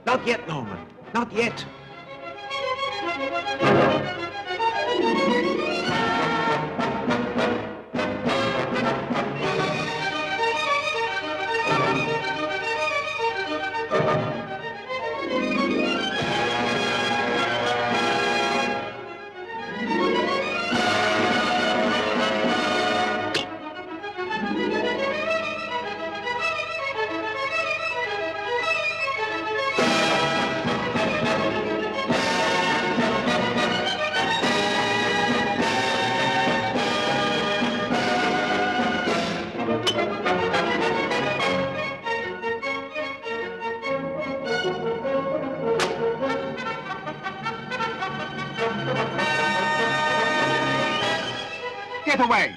Not yet, Norman. Not yet. Get away!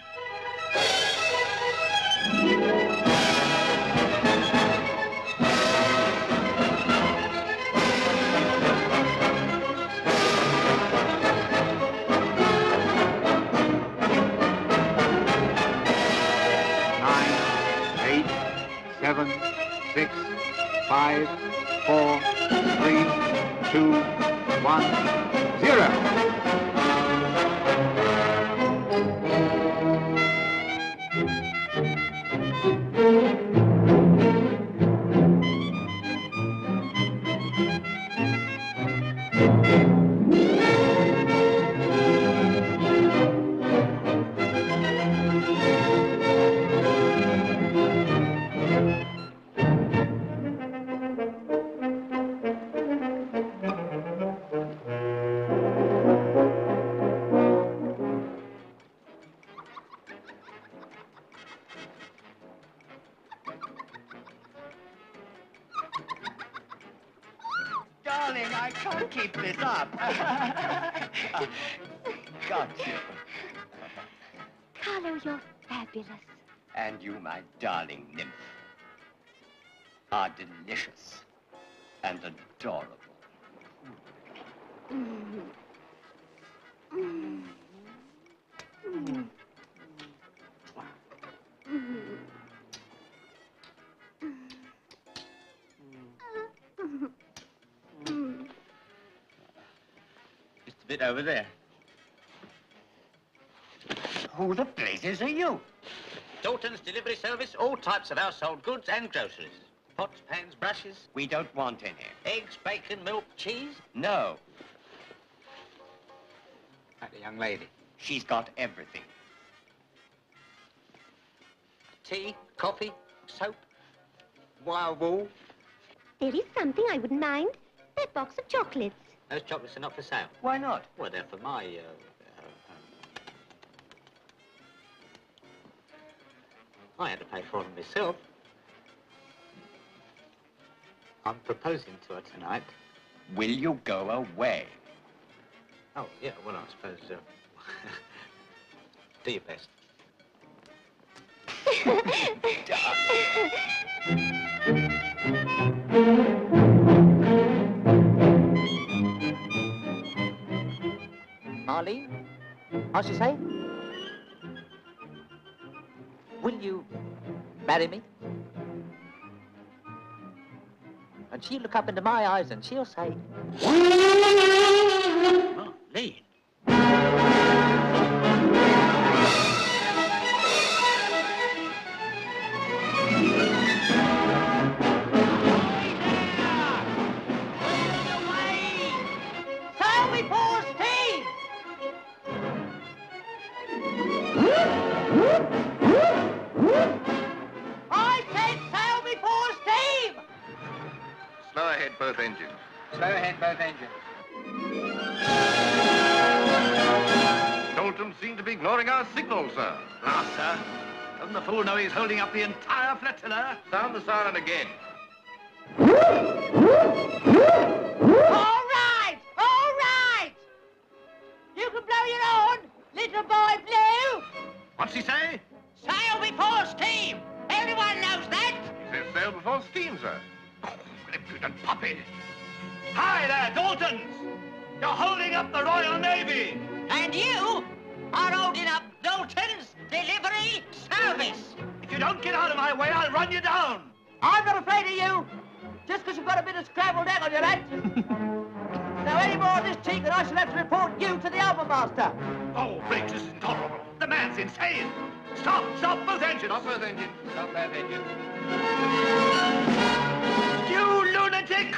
Nine, 8, 7, 6, 5, 4, 3, 2, 1, 0. Darling, I can't keep this up. Got you. Carlo, you're fabulous. And you, my darling nymph, are delicious and adorable. Mm. Mm. Mm. Mm. Just a bit over there. Who the blazes are you? Dalton's delivery service, all types of household goods and groceries. Pots, pans, brushes. We don't want any. Eggs, bacon, milk, cheese. No. Like the young lady. She's got everything. Tea, coffee, soap. Wire wool. There is something I wouldn't mind. That box of chocolates. Those chocolates are not for sale. Why not? Well, they're for my, I had to pay for them myself. I'm proposing to her tonight. Will you go away? Oh, yeah, well, I suppose, do your best. Marlene, how's she say? Will you marry me? And she'll look up into my eyes and she'll say, Marlene. Slow ahead, both engines. Slow ahead, both engines. Dalton seemed to be ignoring our signal, sir. Ah, sir. Doesn't the fool know he's holding up the entire flotilla? Sound the siren again. All right! All right! You can blow your horn, little boy Blue. What's he say? Sail before steam. Everyone knows that. He says sail before steam, sir. Oh, impudent puppy. Hi there, Daltons! You're holding up the Royal Navy! And you are holding up Dalton's delivery service. If you don't get out of my way, I'll run you down! I'm not afraid of you. Just because you've got a bit of scrambled egg on your hands. Now, any more of this cheek and I shall have to report you to the album master. Oh, Briggs, this is intolerable. The man's insane. Stop, stop both engines. Stop both engines. Stop both engines. You lunatic!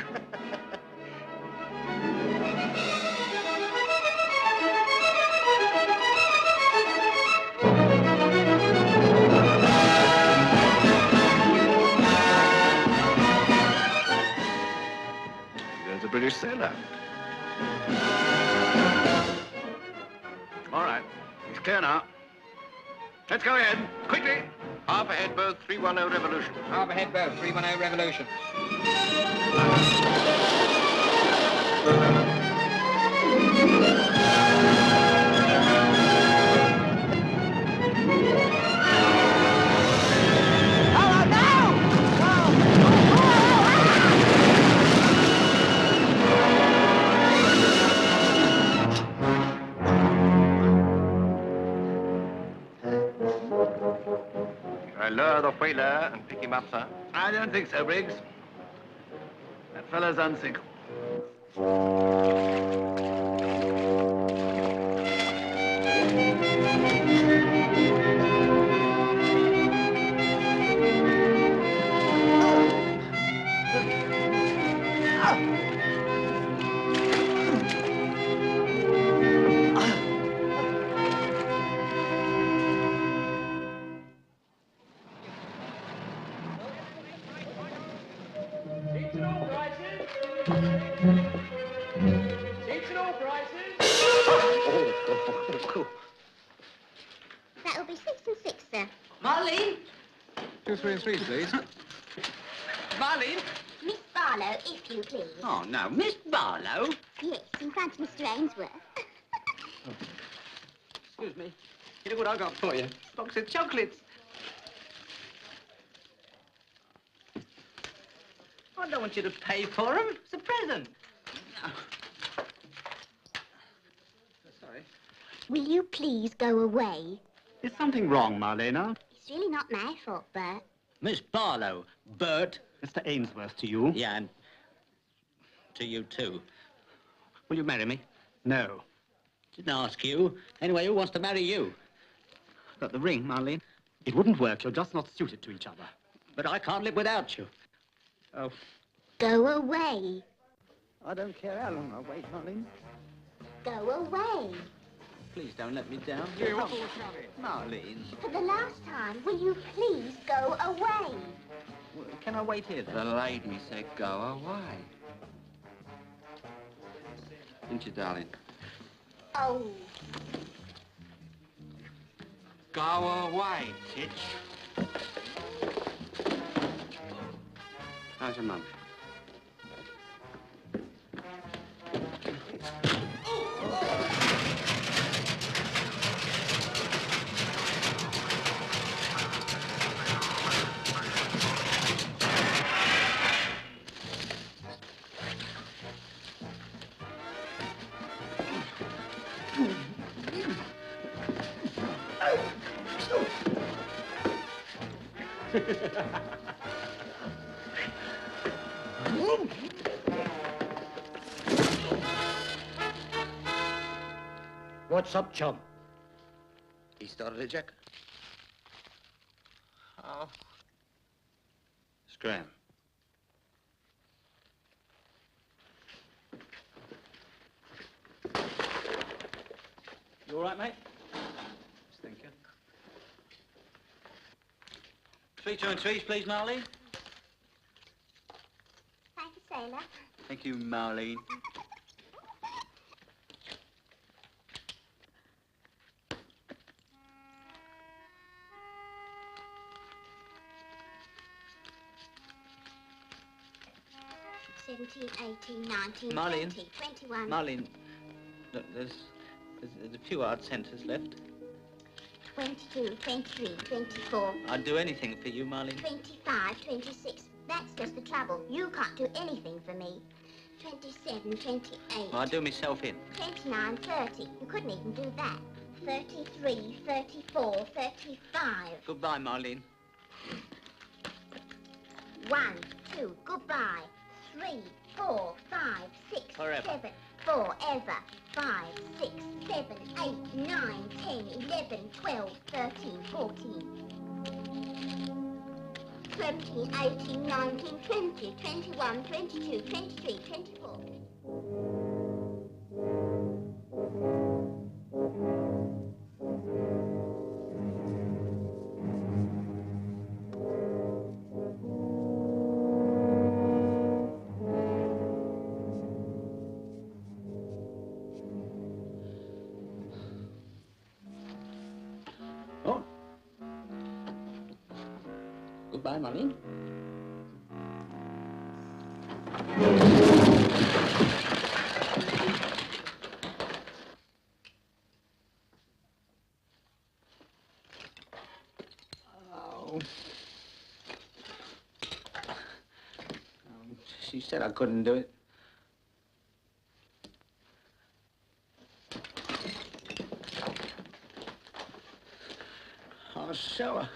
There's a British sailor. All right. He's clear now. Let's go ahead. Quickly. Half ahead both 310 revolution. Half ahead both 310 revolution. Oh, no! I lower the whaler and pick him up, sir. I don't think so, Briggs. That fellow's unsinkable. That'll be 6 and 6, sir. Marlene? 2, 3 and 3, please. Marlene? Miss Barlow, if you please. Oh, no, Miss Barlow. Yes, in front of Mr. Ainsworth. Excuse me. You know what I got for you? Box of chocolates. I don't want you to pay for them. It's a present. Sorry. Will you please go away? Is something wrong, Marlena? It's really not my fault, Bert. Miss Barlow, Bert. Mr. Ainsworth to you. Yeah, and to you too. Will you marry me? No. Didn't ask you. Anyway, who wants to marry you? Got the ring, Marlene? It wouldn't work. You're just not suited to each other. But I can't live without you. Oh, Go away. I don't care how long I wait, Marlene. Go away. please don't let me down. Marlene. For the last time, will you please go away? Can I wait here, then? The lady said go away. Didn't you, darling? Oh. Go away, Titch. How's your mum? What's up, chum? He started a jacket. Oh. Scram. You all right, mate? Thank you. 3, 2 and 3s, please, Marlene. Thank you, sailor. Thank you, Marlene. Seventeen, 18, 19, Marlene. 20, 21. Marlene, look, there's a few odd centres left. 22, 23, 24, I'd do anything for you, Marlene. 25, 26. That's just the trouble. You can't do anything for me. 27, 28. Well, I'd do myself in. 29, 30. You couldn't even do that. 33, 34, 35. Goodbye, Marlene. 1, 2, goodbye. 3, 4, 5, 6, Forever. 7, forever. 5, 6, 7, 8, 9, 10, 11, 12, 13, 14. 17, 18, 19, 20, 21, 22, 23, 24. Oh. Goodbye, Molly. Oh. She said I couldn't do it. I'll show her.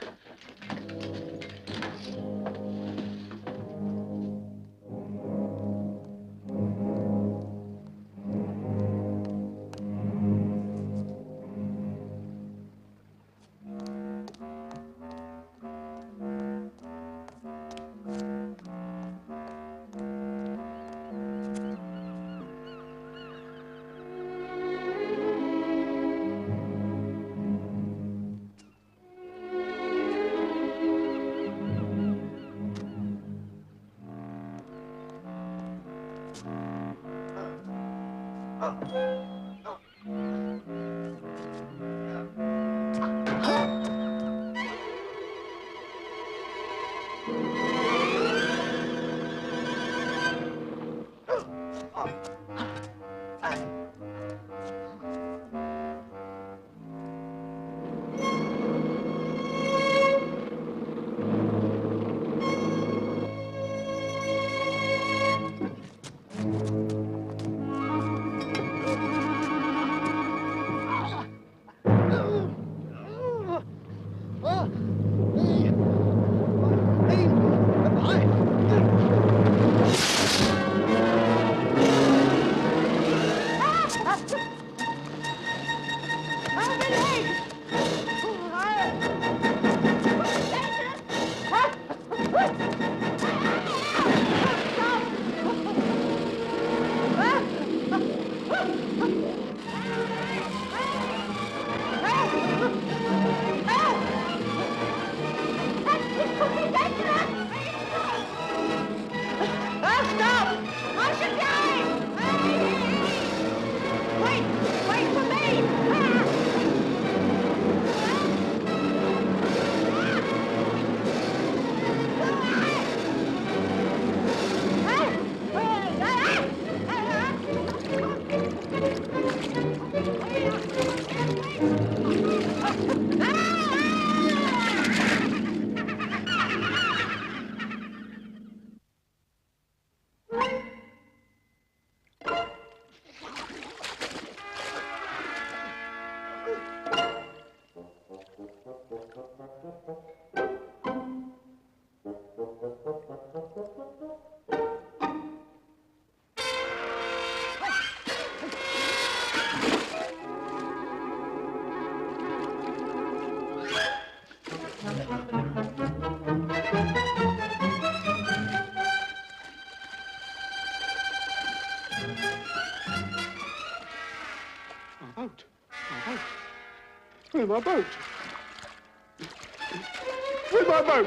Where's my boat? Where's my boat?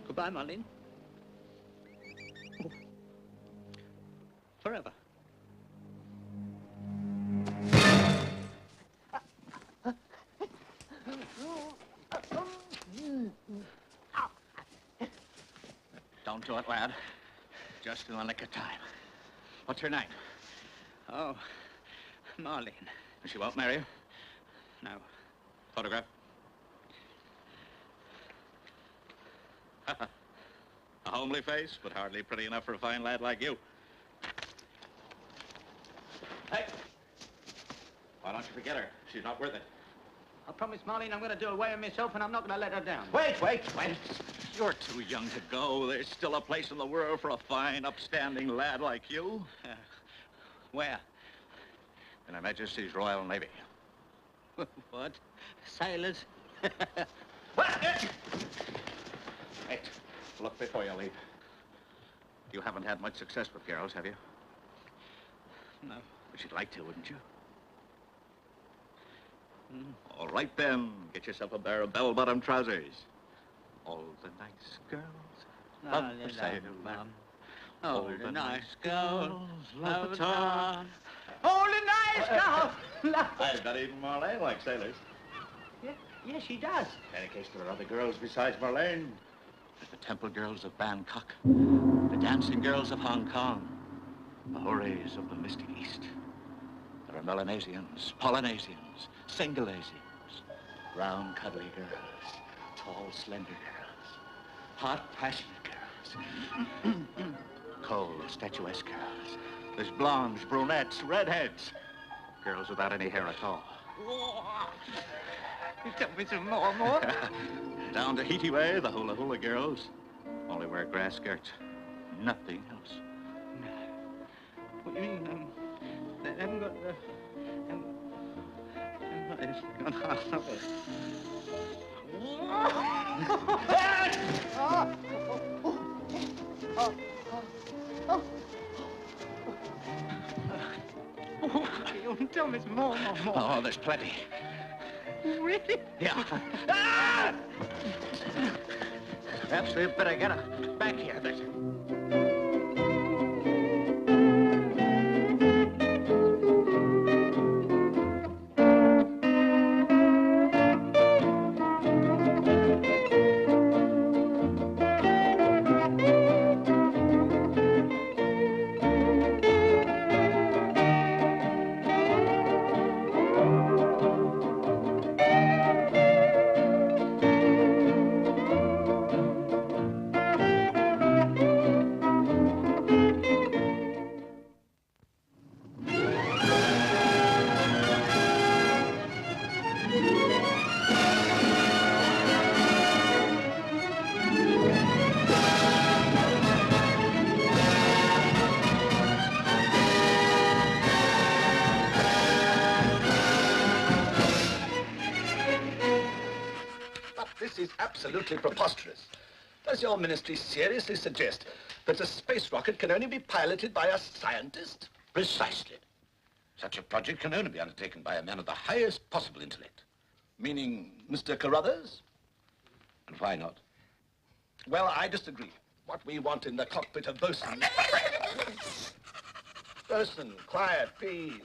Goodbye, Marlene. Forever. Don't do it, lad. Just in the nick of time. What's your name? Oh, Marlene. She won't marry you? No. Photograph? A homely face, but hardly pretty enough for a fine lad like you. Hey! Why don't you forget her? She's not worth it. I promised Marlene I'm going to do away with myself, and I'm not going to let her down. Wait. You're too young to go. There's still a place in the world for a fine, upstanding lad like you. Where? In Her Majesty's Royal Navy. What? Sailors? What? Hey, look before you leave. You haven't had much success with girls, have you? No. But you'd like to, wouldn't you? All right, then. Get yourself a pair of bell-bottom trousers. All the nice girls love the sailor man. All the nice girls love the tar. tar. All the nice girls love... I bet even Marlene likes sailors. Yeah, she does. In any case, there are other girls besides Marlene. There's the temple girls of Bangkok, the dancing girls of Hong Kong, the houris of the mystic East. There are Melanesians, Polynesians, Singalesians, round, cuddly girls, tall, slender girls, hot, passionate girls, cold, statuesque girls. There's blondes, brunettes, redheads, girls without any hair at all. You tell me some more. Down to Tahiti Way, the hula-hula girls only wear grass skirts, nothing else. What do you mean? They haven't got the... You tell me some more. Oh, there's plenty. Really? Yeah. Ah! Perhaps we'd better get her back here. This is absolutely preposterous. Does your ministry seriously suggest that a space rocket can only be piloted by a scientist? Precisely. Such a project can only be undertaken by a man of the highest possible intellect. Meaning Mr. Carruthers? And why not? Well, I disagree. What we want in the cockpit of bosun... Bosun, quiet, please.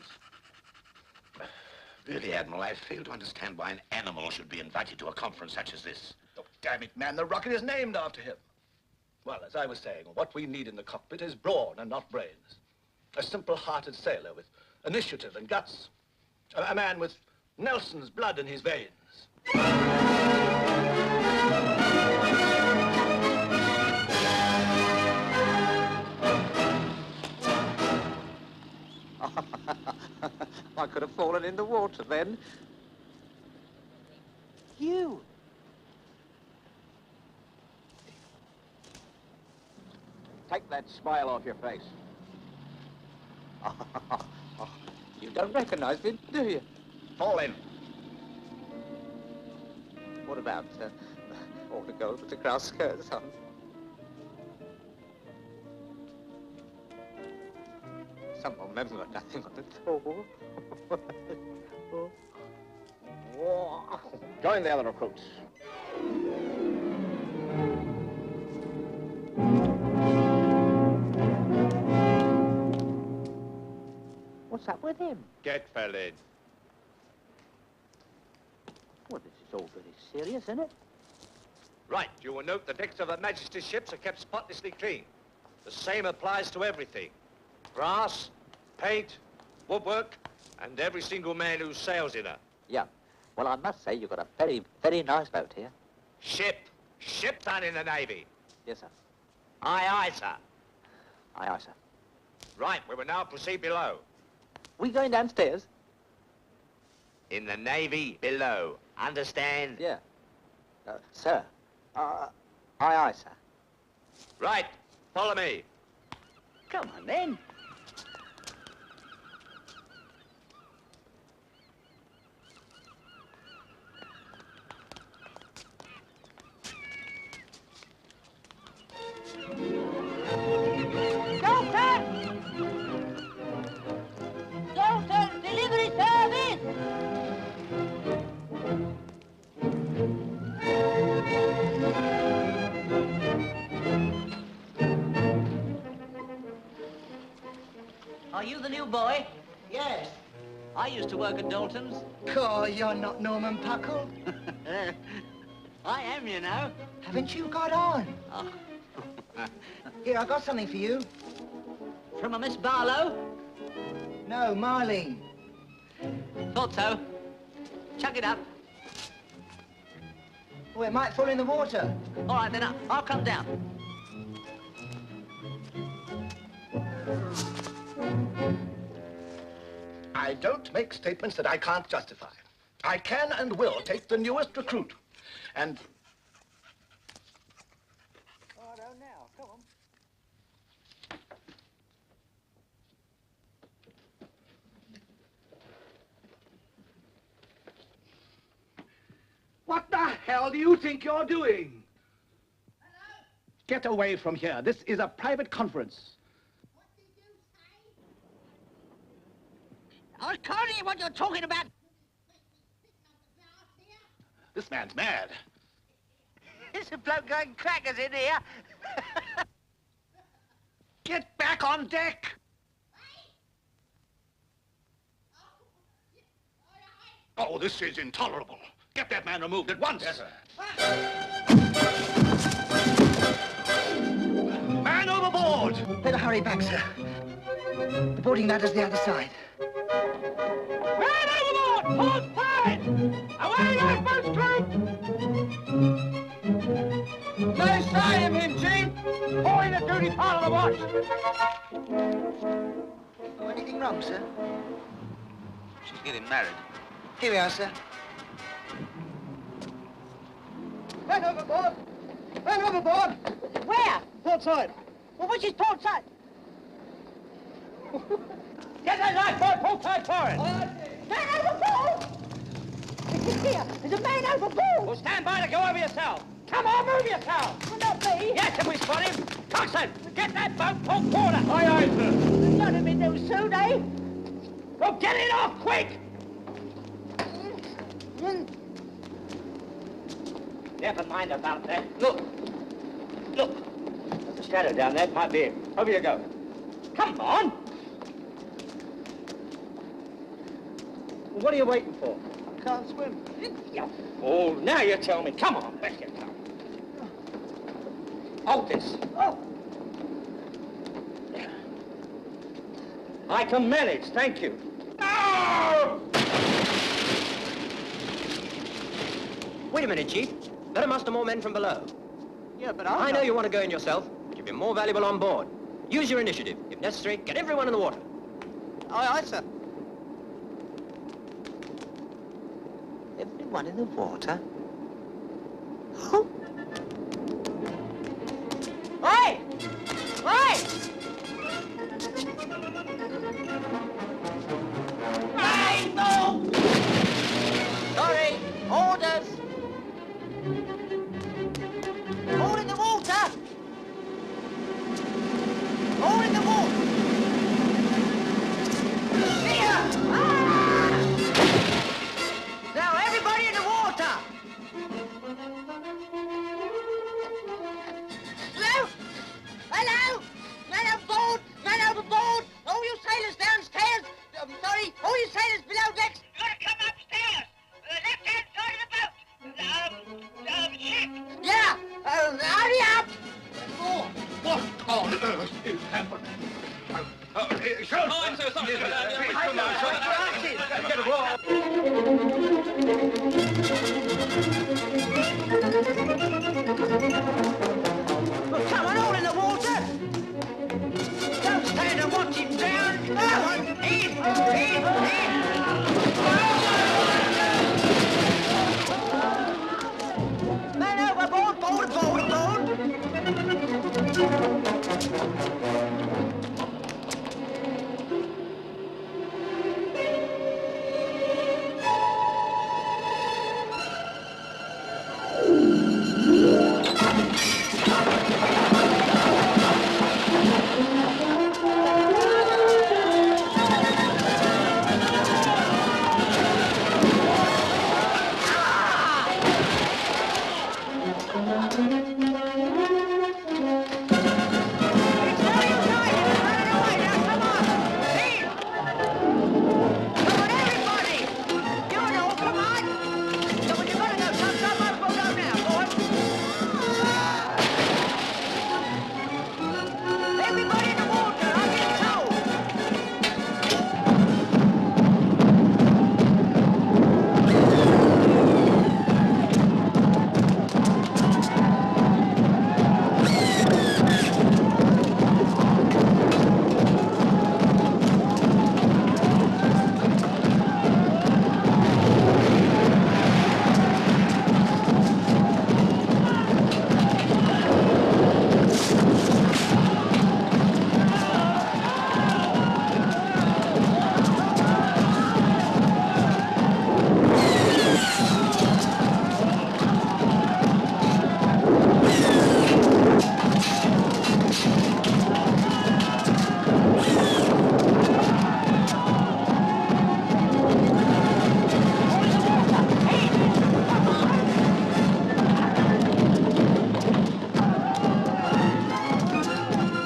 Really, Admiral, I fail to understand why an animal should be invited to a conference such as this. Oh, damn it, man, the rocket is named after him. Well, as I was saying, what we need in the cockpit is brawn and not brains. A simple-hearted sailor with initiative and guts. A man with Nelson's blood in his veins. I could have fallen in the water then. You. Take that smile off your face. You don't recognize me, do you? Fall in. What about all the girls with the grass skirts on? Some of them haven't got nothing on at all. Join the other recruits. What's up with him? Get fell in. Well, this is all very serious, isn't it? Right, you will note the decks of Her Majesty's ships are kept spotlessly clean. The same applies to everything. Brass, paint, woodwork, And every single man who sails in her. Yeah. Well, I must say you've got a very, very nice boat here. Ship. Ship done in the Navy. Yes, sir. Aye, aye, sir. Aye, aye, sir. Right, we will now proceed below. We going downstairs? In the Navy below. Understand? Yeah. Sir. Aye, aye, sir. Right, follow me. Come on, then. Dalton, delivery service! Are you the new boy? Yes. I used to work at Dalton's. Oh, you're not Norman Puckle. I am, you know. Haven't you got on? Oh. Here, I got something for you. From a Miss Barlow? No, Marlene. Thought so. Chuck it up. Oh, it might fall in the water. All right, then I'll come down. I don't make statements that I can't justify. I can and will take the newest recruit. And... Righto now, come on. What the hell do you think you're doing? Get away from here. This is a private conference. I can't hear what you're talking about. This man's mad. There's a bloke going crackers in here. Get back on deck! Oh, this is intolerable. Get that man removed at once. Yes, sir. Man overboard! Better hurry back, sir. The boarding ladder's the other side. Man overboard! Port side! Away, lifeboats, crew! No sign of him, Chief. Boy, the duty part of the watch! Oh, anything wrong, sir? She's getting married. Here we are, sir. Man overboard! Man overboard! Where? Port side. Well, which is port side? Get that lifeboat port side for it! Man overboard! Here, there's a man overboard! Well, stand by to go over yourself. Come on, move yourself! Well, not me. Yes, if we spot him. Coxswain, get that boat port quarter. Aye, aye, sir. None of it no soon, eh? Well, get it off, quick! Never mind about that. Look. Look. There's a shadow down there. It might be it. Over you go. Come on. What are you waiting for? Can't swim. Yeah. Oh, now you tell me. Come on, back you come. Hold this. Oh. I can manage, thank you. No! Wait a minute, Chief. Better muster more men from below. Yeah, but I know you want to go in yourself, but you'll be more valuable on board. Use your initiative. If necessary, get everyone in the water. Aye, aye, sir. Everyone in the water? Oh. Oi! Oi! Hey, no! Sorry, orders! All in the water! All in the water! Here! Ah! Now everybody in the water! Hello? Hello? Man overboard! Man overboard! All you sailors downstairs! Sorry, all you sailors below decks! You gotta come upstairs! The left-hand side of the boat! Ship! Yeah! Hurry up! What on earth is happening? I'm so sorry. Let's get aboard. Well, come on, all in the water. Don't stand and watch him down. Come on, in. Man overboard, board.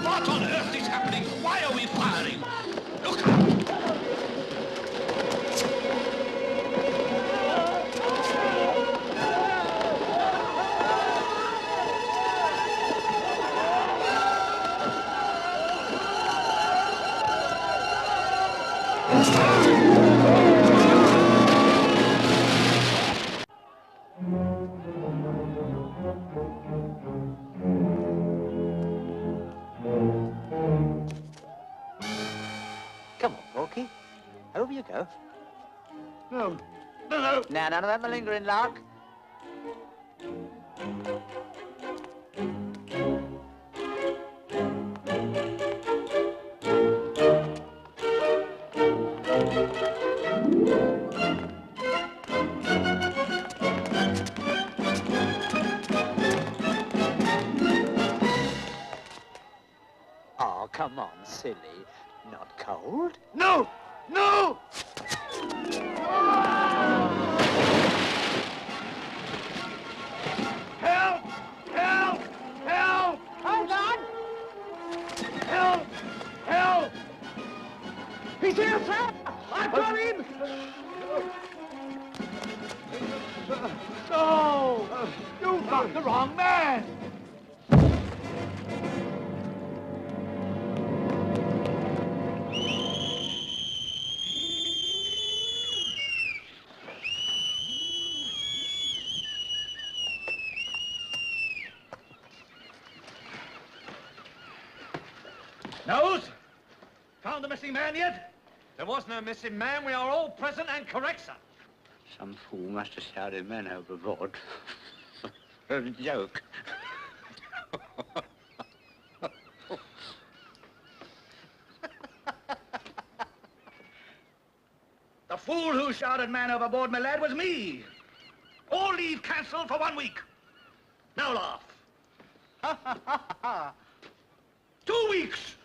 What on earth is happening? Why are we firing? Look out! Come on, Porky. Over you go. No. Now, none of that malingering lark. Oh, come on, silly. Not cold? No! No! Help! Help! Help! Hold on. Help! Help! He's here, sir! I've got him! No! You've got the wrong man! Nose? Found the missing man yet? There was no missing man. We are all present and correct, sir. Some fool must have shouted men overboard. A joke. The fool who shouted man overboard, my lad, was me. All leave cancelled for 1 week. Now laugh. 2 weeks.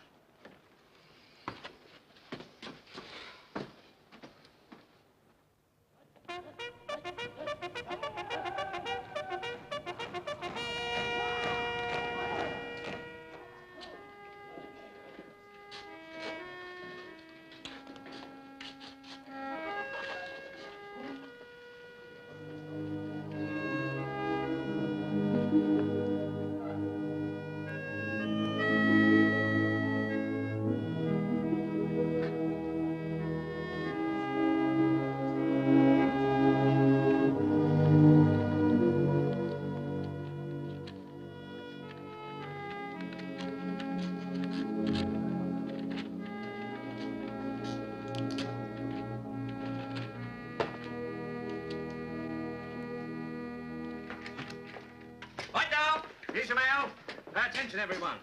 Right now, here's your mail. Pay attention, everyone.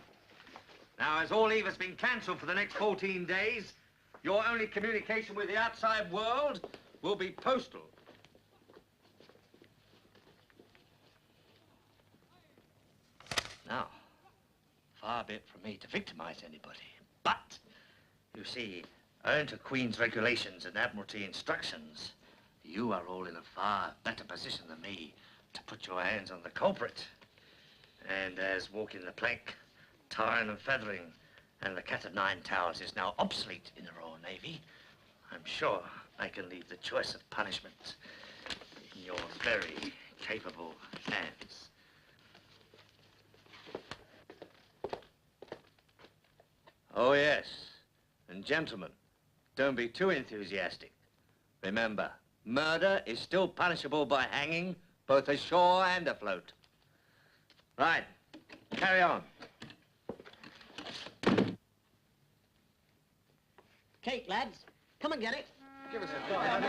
Now, as all leave has been cancelled for the next 14 days, your only communication with the outside world will be postal. Now, far be it from me to victimize anybody, but, you see, owing to Queen's regulations and Admiralty instructions, you are all in a far better position than me to put your hands on the culprit. And as walking the plank, tarring and feathering, and the cat of nine tails is now obsolete in the Royal Navy, I'm sure I can leave the choice of punishment in your very capable hands. Oh, yes. And gentlemen, don't be too enthusiastic. Remember, murder is still punishable by hanging, both ashore and afloat. Right, carry on. Cake, lads. Come and get it. Give us a thought.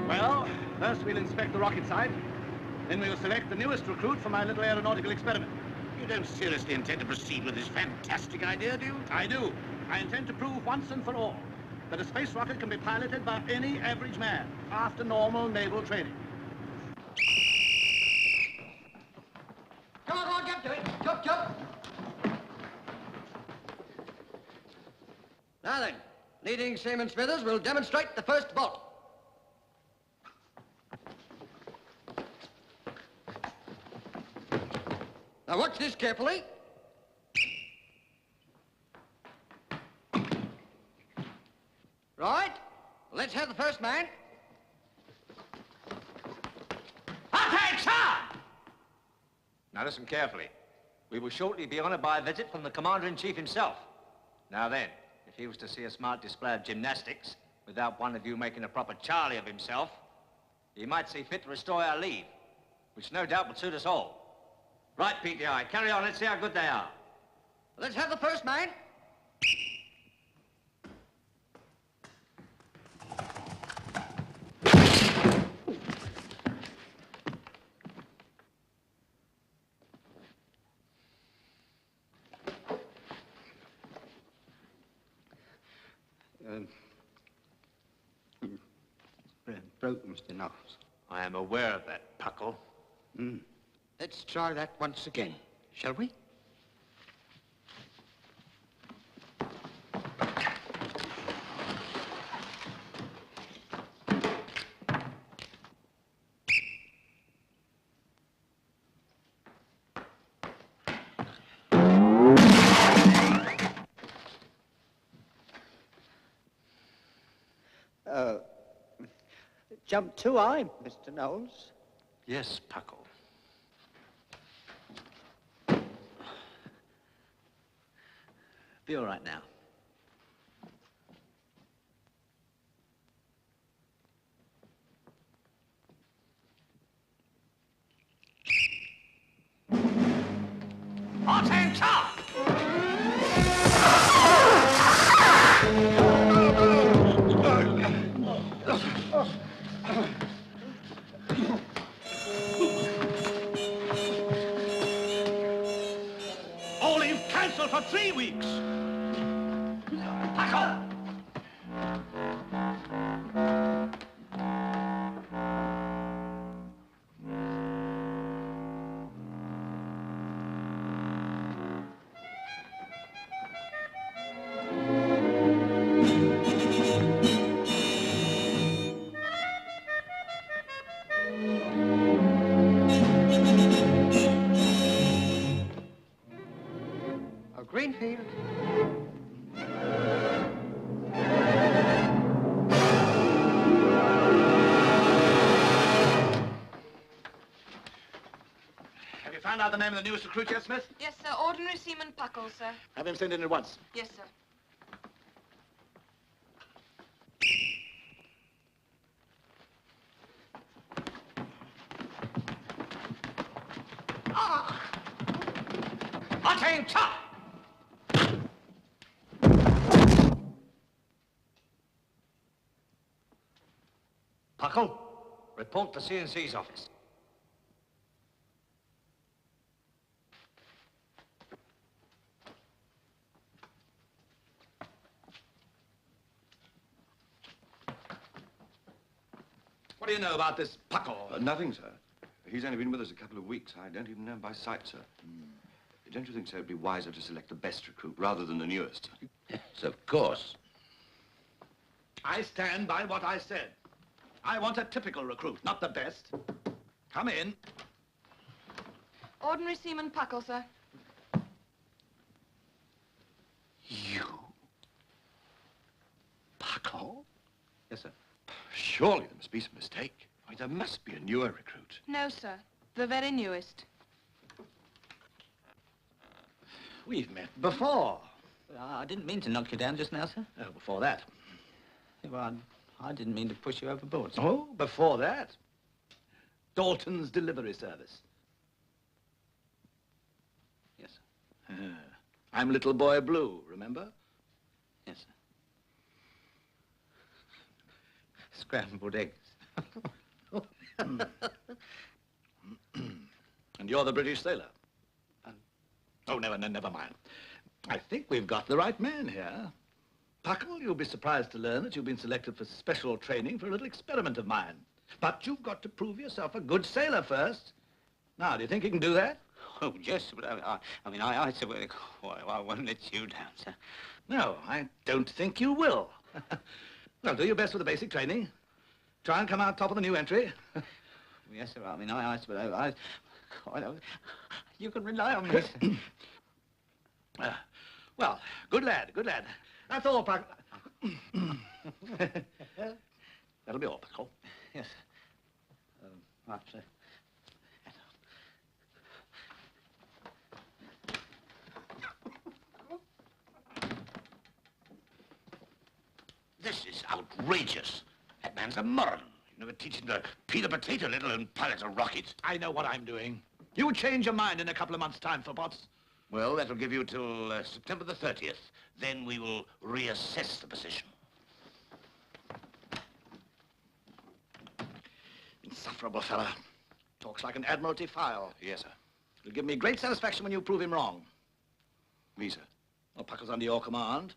Well, first we'll inspect the rocket side. Then we'll select the newest recruit for my little aeronautical experiment. You don't seriously intend to proceed with this fantastic idea, do you? I do. I intend to prove once and for all that a space rocket can be piloted by any average man after normal naval training. Come on, jump to it. Jump, jump. Now then, leading Seaman Smithers will demonstrate the first bolt. Now watch this carefully. Right, let's have the first man. Attention! Now listen carefully. We will shortly be honoured by a visit from the Commander-in-Chief himself. Now then, if he was to see a smart display of gymnastics without one of you making a proper Charlie of himself, he might see fit to restore our leave, which no doubt would suit us all. Right, PTI, carry on. Let's see how good they are. Let's have the first man. Broke, Mr. Knowles. I am aware of that, Puckle. Let's try that once again, shall we? Jumped too high, Mr. Knowles. Yes, Puckle. Be all right now. Attention! All leave cancelled for 3 weeks. Puckle! the name of the newest recruit yet, Smith? Yes, sir. Ordinary Seaman Puckle, sir. Have him sent in at once. Yes, sir. Martin, chop! Puckle, report to C&C's office. What do you know about this Puckle? Nothing, sir. He's only been with us a couple of weeks. I don't even know him by sight, sir. Don't you think, sir, it'd be wiser to select the best recruit rather than the newest? Yes, of course. I stand by what I said. I want a typical recruit, not the best. Come in. Ordinary Seaman Puckle, sir. You? Puckle? Yes, sir. Surely there must be some mistake. I mean, there must be a newer recruit. No, sir. The very newest. We've met before. I didn't mean to knock you down just now, sir. Oh, before that. Well, I didn't mean to push you overboard, sir. Oh, before that. Dalton's delivery service. Yes, sir. I'm Little Boy Blue, remember? Yes, sir. Scrambled eggs. And you're the British sailor. Oh, never mind. I think we've got the right man here. Puckle, you'll be surprised to learn that you've been selected for special training for a little experiment of mine. But you've got to prove yourself a good sailor first. Now, do you think you can do that? Oh, yes, but I said, well, I won't let you down, sir. No, I don't think you will. Well, do your best with the basic training. Try and come out top of the new entry. Yes, sir. You can rely on me, sir. Well, good lad, good lad. That's all, Puckle. That'll be all, Puckle. Yes. Right, sir. This is outrageous. That man's a moron. You never teach him to peel a potato, let alone pilot a rocket. I know what I'm doing. You change your mind in a couple of months' time, Philpotts. Well, that'll give you till September the 30th. Then we will reassess the position. Insufferable fella. Talks like an Admiralty file. Yes, sir. It'll give me great satisfaction when you prove him wrong. Me, sir? Well, Puckle's under your command.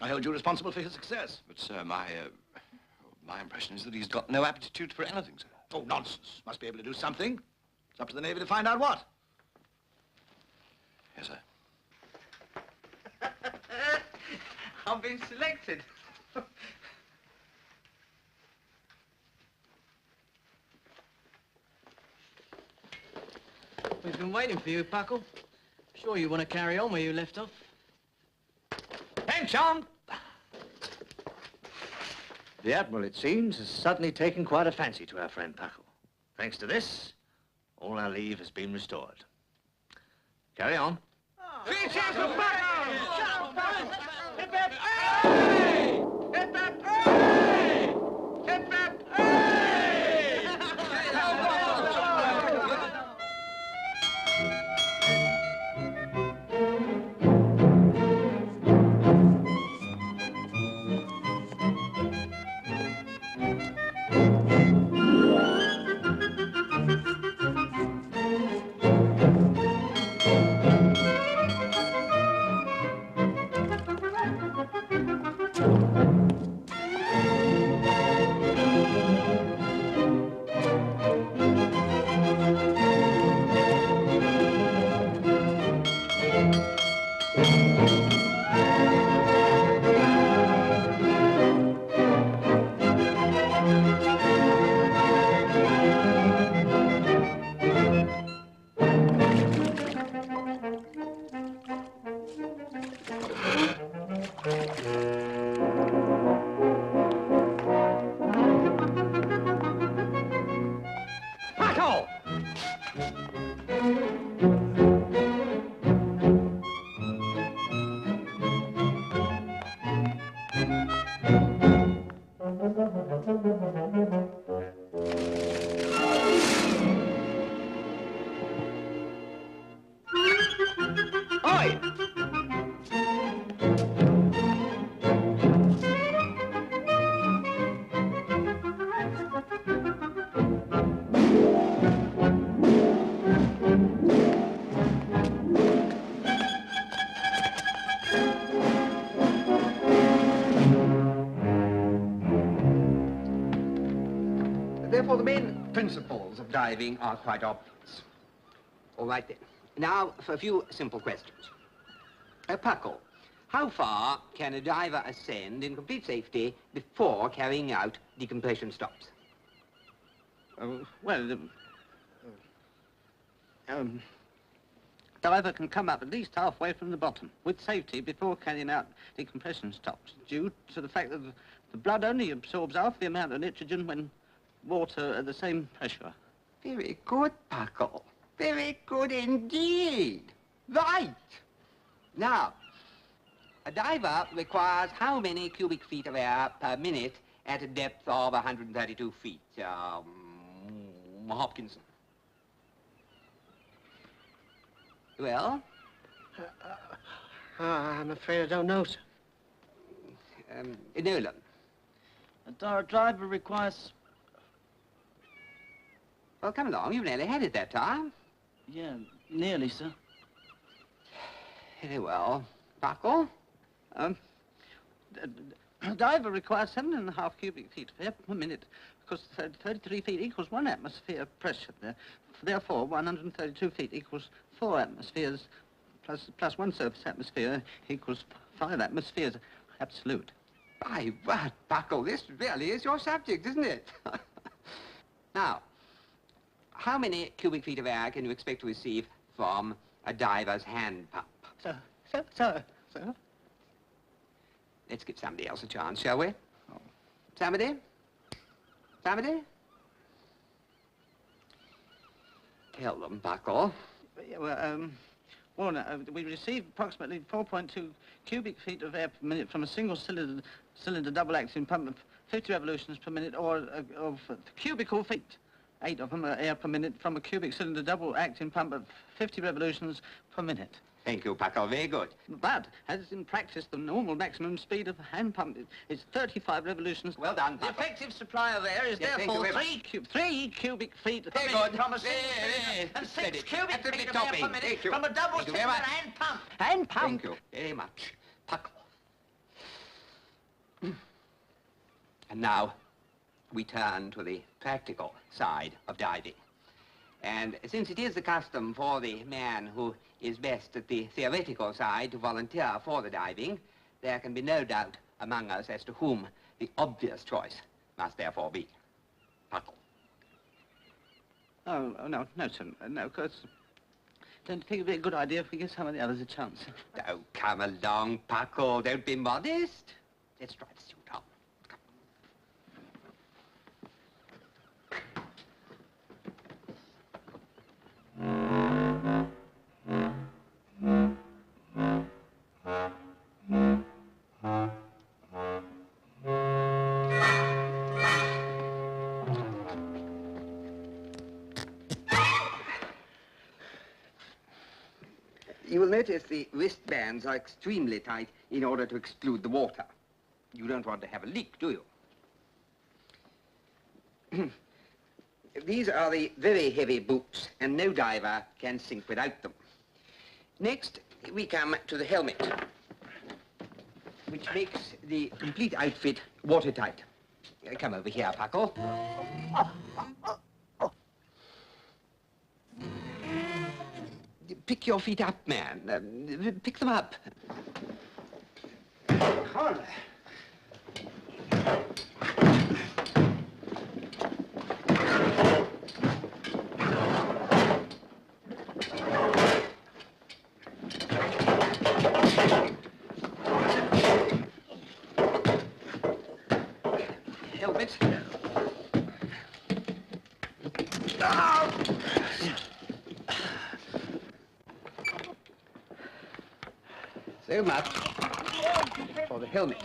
I hold you responsible for his success. But, sir, my impression is that he's got no aptitude for anything, sir. Oh, nonsense. Must be able to do something. It's up to the Navy to find out what. Yes, sir. I've been selected. We've been waiting for you, Puckle. Sure you want to carry on where you left off? Attention! The Admiral, it seems, has suddenly taken quite a fancy to our friend Puckle. Thanks to this, all our leave has been restored. Carry on. Three cheers for Puckle! Hip, hip, Hey! hip, hip, hey! Hip, hip, hey! Oi! Therefore, the main principles of diving are quite obvious. All right, then. Now, for a few simple questions. Puckle, how far can a diver ascend in complete safety before carrying out decompression stops? Diver can come up at least halfway from the bottom with safety before carrying out decompression stops, due to the fact that the blood only absorbs half the amount of nitrogen when water at the same pressure. Very good, Puckle. Very good indeed. Right. Now, a diver requires how many cubic feet of air per minute at a depth of 132 feet? Hopkinson. Well? I'm afraid I don't know, sir. Nolan. A diver requires... Well, come along. You've nearly had it that time. Yeah, nearly, sir. Very well. Puckle? A diver requires 7.5 cubic feet of air per minute, because 33 feet equals 1 atmosphere of pressure there. Therefore, 132 feet equals 4 atmospheres, plus 1 surface atmosphere equals 5 atmospheres. Absolute. By what, Puckle? This really is your subject, isn't it? Now, how many cubic feet of air can you expect to receive from a diver's hand pump? Sir. Let's give somebody else a chance, shall we? Oh. Somebody? Somebody? Tell them, Puckle. Yeah, we receive approximately 4.2 cubic feet of air per minute from a single cylinder double-acting pump of 50 revolutions per minute, or of cubical feet. 8 of them are air per minute from a cubic cylinder double-acting pump of 50 revolutions per minute. Thank you, Puckle. Very good. But, as in practice, the normal maximum speed of a hand pump is 35 revolutions. Well done, Puckle. The effective supply of air is therefore 3 cubic feet per minute from a single and 6 cubic feet of air per minute from a double-cylinder hand pump. Hand pump. Thank you very much, Puckle. And now, we turn to the practical side of diving. And since it is the custom for the man who is best at the theoretical side to volunteer for the diving, there can be no doubt among us as to whom the obvious choice must therefore be. Puckle. Oh, no, sir. No, because don't you think it'd be a good idea if we give some of the others a chance? Oh, come along, Puckle. Don't be modest. Let's try to suit up. You will notice the wristbands are extremely tight in order to exclude the water. You don't want to have a leak, do you? These are the very heavy boots, and no diver can sink without them. Next, we come to the helmet, which makes the complete outfit watertight. Come over here, Puckle. Pick your feet up, man. Pick them up. Hold it. Helmet. So much for the helmet.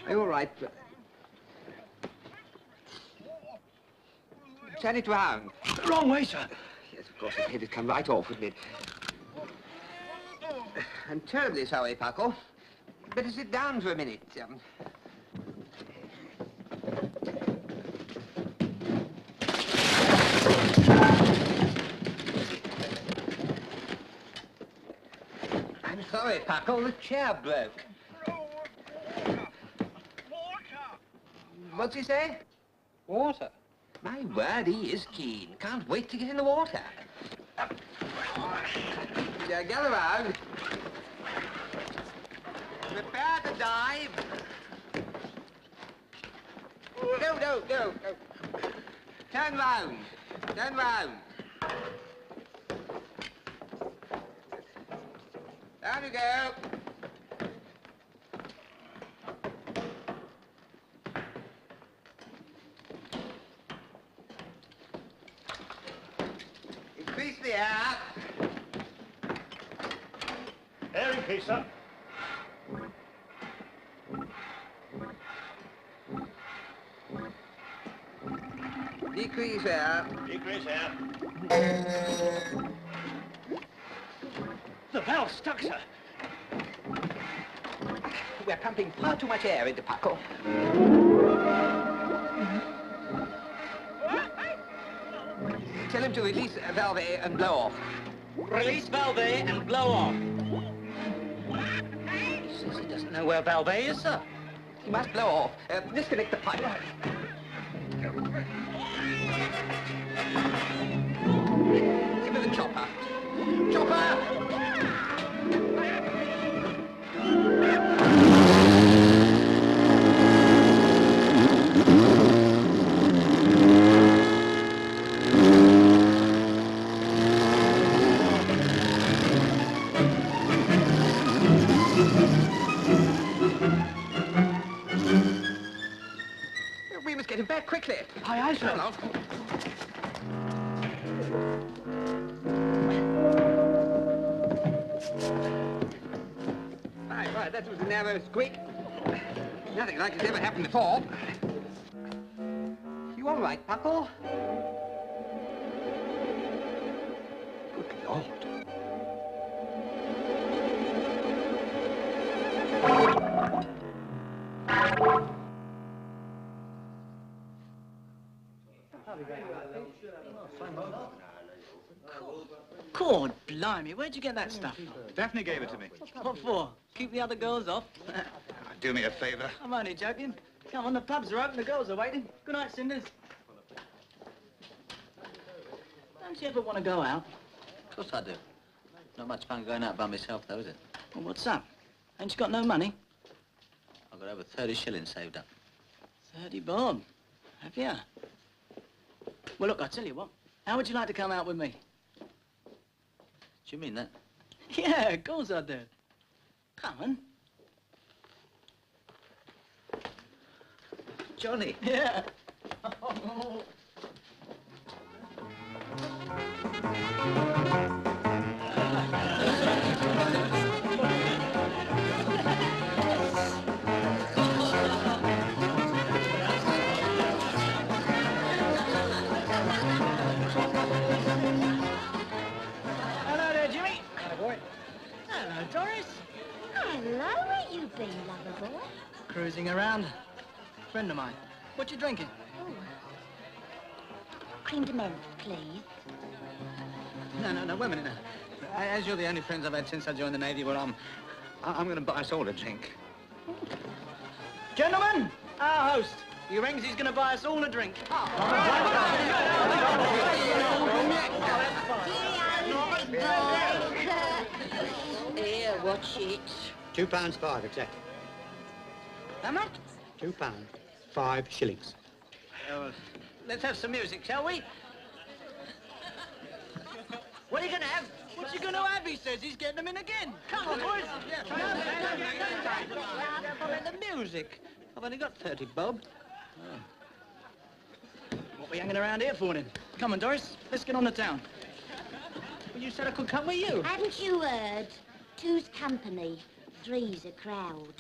Are you all right? Turn it round. Wrong way, sir. Yes, of course, his head had come right off, wouldn't it? I'm terribly sorry, Puckle. Better sit down for a minute. I'm sorry, Puckle. The chair broke. What's he say? Water. My word, he is keen. Can't wait to get in the water. Yeah, get around. Prepare to dive. No. Turn round. Turn round. Down you go. Increase the air. Air increase, sir. Decrease air. Decrease air. The valve's stuck, sir. We're pumping far too much air into Puckle. Tell him to release valve A and blow off. Release valve A and blow off. He says he doesn't know where valve A is, sir. He must blow off. Disconnect the pipe. Give me the chopper. Chopper! We must get him back quickly. Aye, sir. Come on. Right, that was a narrow squeak. Nothing like it's ever happened before. You all right, Puckle? Good Lord. God blimey, where'd you get that stuff from? Daphne gave it to me. What for? Keep the other girls off? Do me a favor. I'm only joking. Come on, the pubs are open, the girls are waiting. Good night, Cinders. Don't you ever want to go out? Of course I do. Not much fun going out by myself, though, is it? Well, what's up? Ain't you got no money? I've got over 30 shillings saved up. 30 bob. Have you? Well, look, I'll tell you what. How would you like to come out with me? Do you mean that? Yeah, of course I do. Come on. Johnny. Yeah. Hello there, Jimmy. Hello, boy. Hello, Doris. Hello, where you been, lover boy? Cruising around. Friend of mine. What you drinking? Oh. Cream de menthe, please. No, wait a minute now. As you're the only friends I've had since I joined the Navy, well, I'm going to buy us all a drink. Gentlemen, our host. He rings, he's going to buy us all a drink. Here, watch it. £2.5 exactly. How much? £2, 5 shillings. Let's have some music, shall we? What are you going to have? What's he going to have, he says? He's getting them in again. Come on, boys. The music. I've only got 30 bob. What are we hanging around here for, then? Come on, Doris. Let's get on to town. Well, you said I could come with you. Haven't you heard? Two's company, three's a crowd.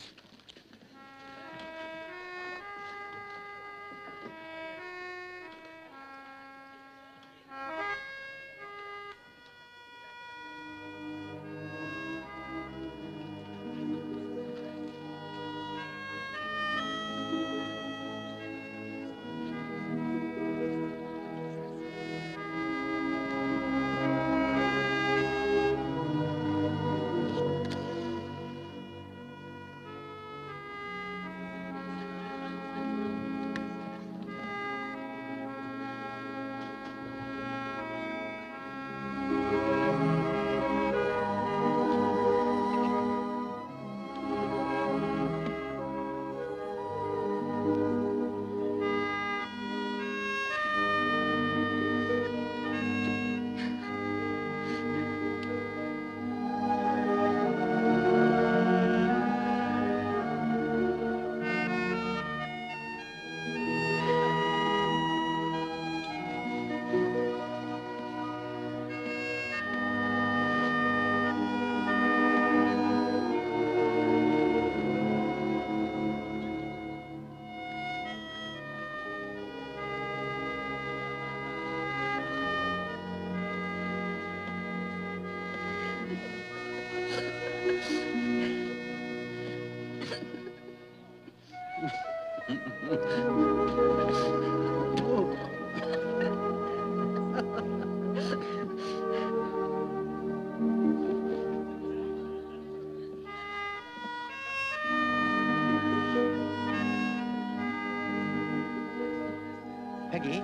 Peggy,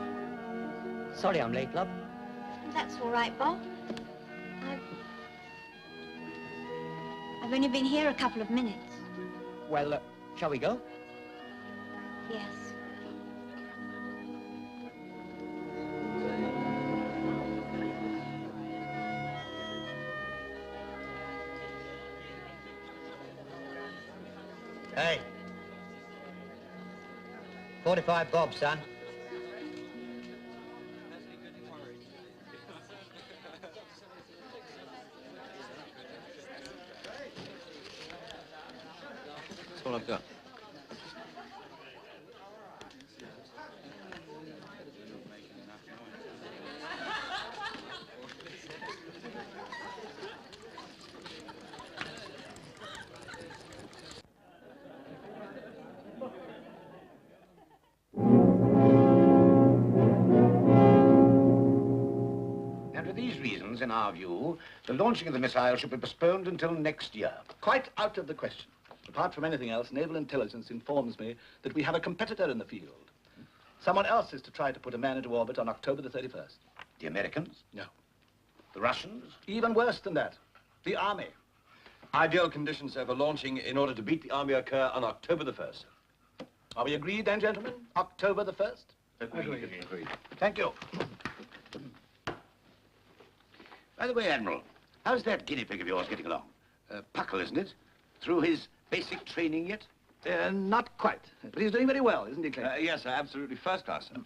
sorry I'm late, love. That's all right, Bob. I've only been here a couple of minutes. Well, shall we go? Yes. Hey. 45 bob, son. That's all I've got. And for these reasons, in our view, the launching of the missile should be postponed until next year. Quite out of the question. Apart from anything else, naval intelligence informs me that we have a competitor in the field. Someone else is to try to put a man into orbit on October the 31st. The Americans? No. The Russians? Even worse than that. The Army. Ideal conditions, sir, for launching in order to beat the Army occur on October the 1st. Are we agreed then, gentlemen? October the 1st? Agreed. Thank you. By the way, Admiral, how's that guinea pig of yours getting along? Puckle, isn't it? Through his basic training yet? Not quite. But he's doing very well, isn't he, Clay? Yes, sir, absolutely first class, sir.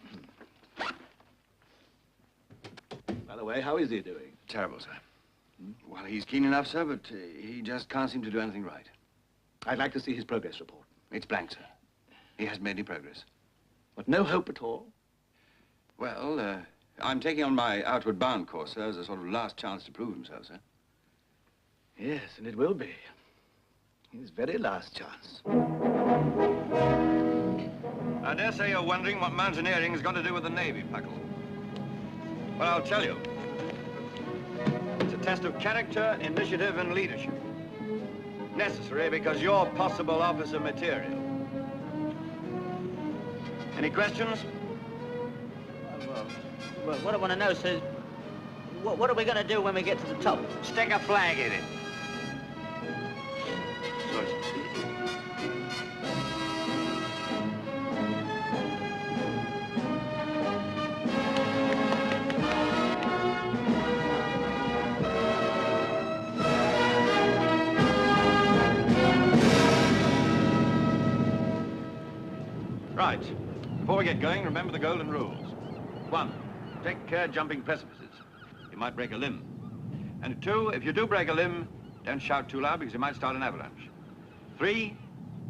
By the way, how is he doing? Terrible, sir. Well, he's keen enough, sir, but he just can't seem to do anything right. I'd like to see his progress report. It's blank, sir. He hasn't made any progress. But no hope at all? Well, I'm taking on my outward bound course, sir, as a sort of last chance to prove himself, sir. Yes, and it will be. His very last chance. I dare say you're wondering what mountaineering is going to do with the Navy, Puckle. Well, I'll tell you. It's a test of character, initiative, and leadership. Necessary because you're possible officer material. Any questions? Well, what I want to know, sir, is what are we going to do when we get to the top? Stick a flag in it. Right. Before we get going, remember the golden rules. 1, take care jumping precipices. You might break a limb. And 2, if you do break a limb, don't shout too loud because you might start an avalanche. 3,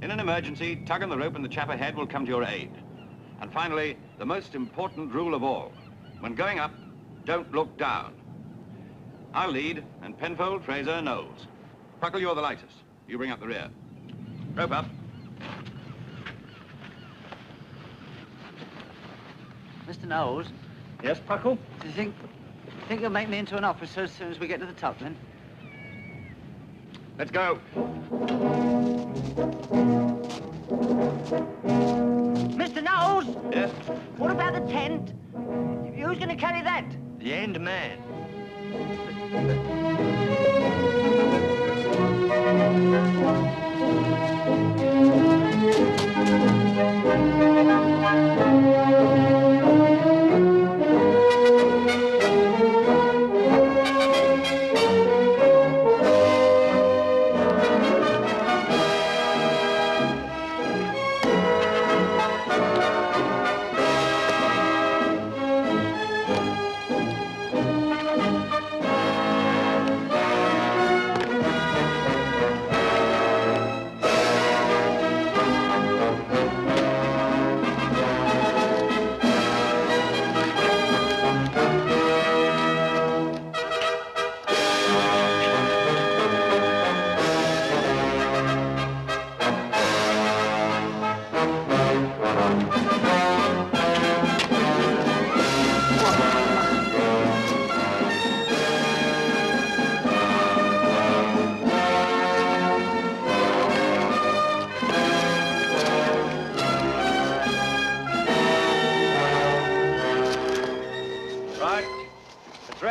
in an emergency, tug on the rope and the chap ahead will come to your aid. And finally, the most important rule of all. When going up, don't look down. I'll lead, and Penfold, Fraser, Knowles. Puckle, you're the lightest. You bring up the rear. Rope up. Mr. Knowles? Yes, Puckle? Do you think you'll make me into an officer as soon as we get to the top, then? Let's go. Mr. Knowles? Yes? What about the tent? Who's going to carry that? The end man.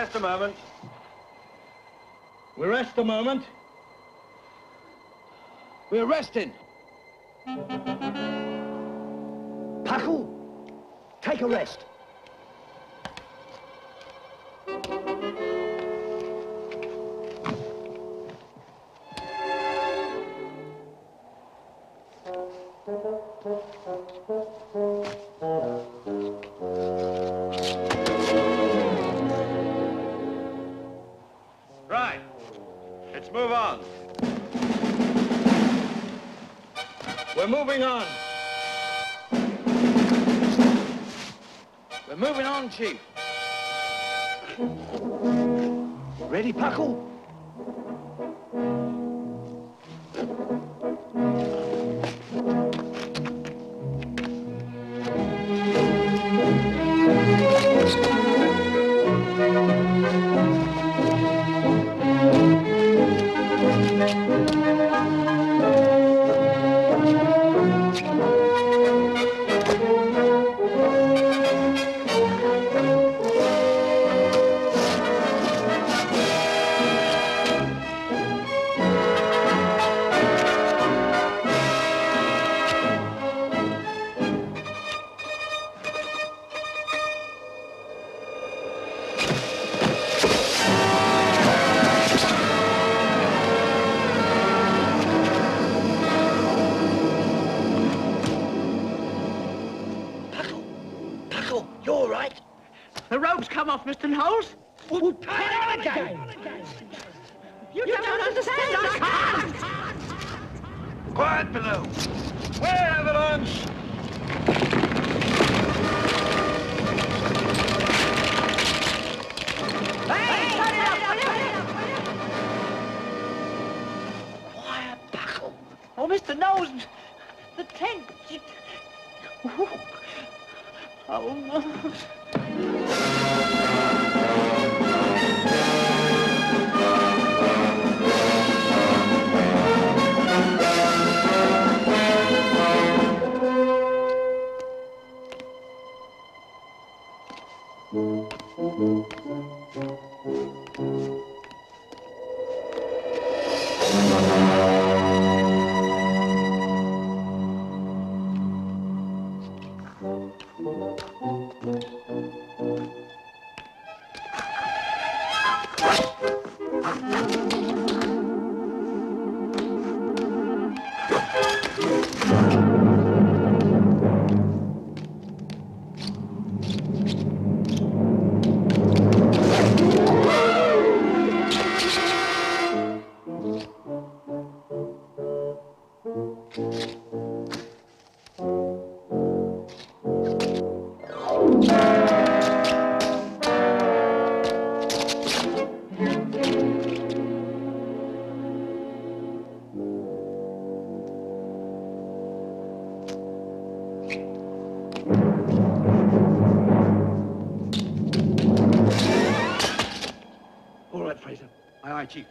rest a moment. We rest a moment. We're resting. Puckle, take a rest. Right. Let's move on. We're moving on. We're moving on, Chief. Ready, Puckle? You all right? The rope's come off, Mr. Knowles. Well, get on again! You don't understand, I can't! Quiet below. Where have the lunch? Quiet, Puckle. Oh, Mr. Knowles, the tent. Oh, no. All right, Fraser. Aye, aye, Chief.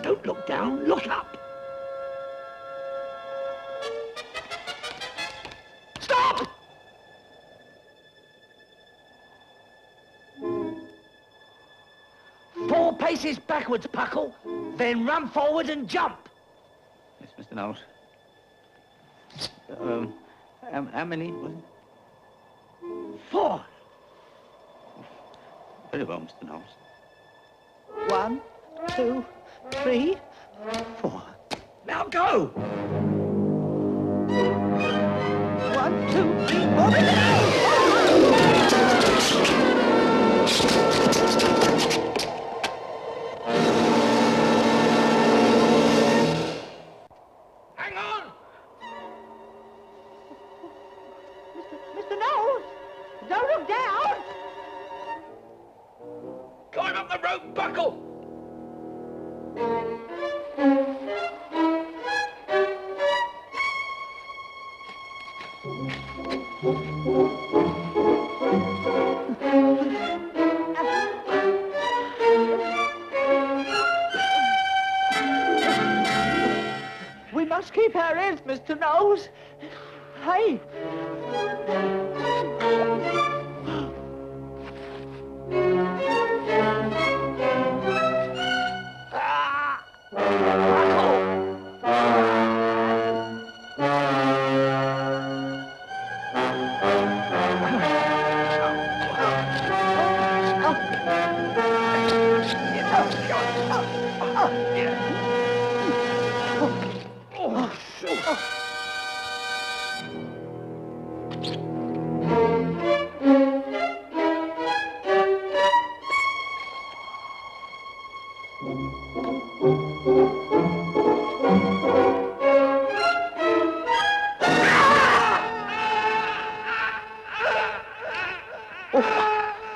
Don't look down, look up. Stop! Four paces backwards, Puckle. Then run forward and jump. Yes, Mr. Knowles. How many was it? 4. Very well, Mr. Knowles. 1, 2, 3, 4. Now go! 1, 2, 3, 4, Hang on! Mr. Knowles! Don't look down! Climb up the rope, Puckle! We must keep our heads, Mr. Knowles. Hey!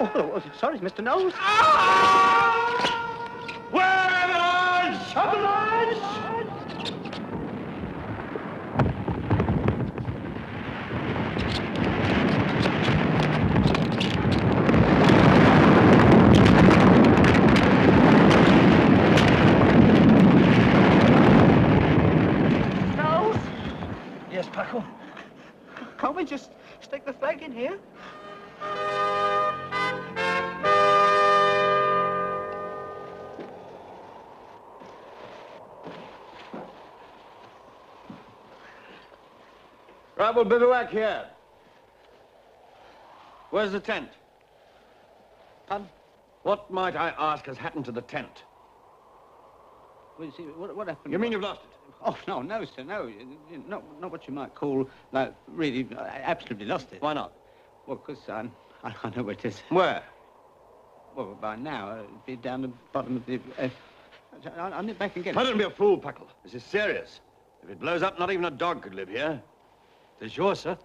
Oh, sorry, Mr. Knowles. Where ambulance? Ambulance! Knowles? Yes, Puckle? Can't we just stick the flag in here? Right, we'll bivouac here. Where's the tent? Pardon? What, might I ask, has happened to the tent? Well, you see, what happened? You mean you've lost it? Oh, no, sir, no. Not what you might call, like, really, absolutely lost it. Why not? Well, because I know where it is. Where? Well, by now, it'd be down the bottom of the... I'll nip back and get it. I don't be a fool, Puckle. This is serious. If it blows up, not even a dog could live here. It's yours, sir.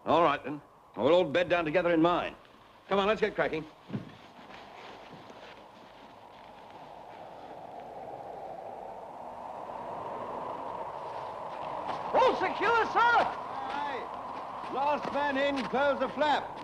All right, then. We'll all bed down together in mine. Come on, let's get cracking. All secure, sir! Aye. Last man in, close the flap.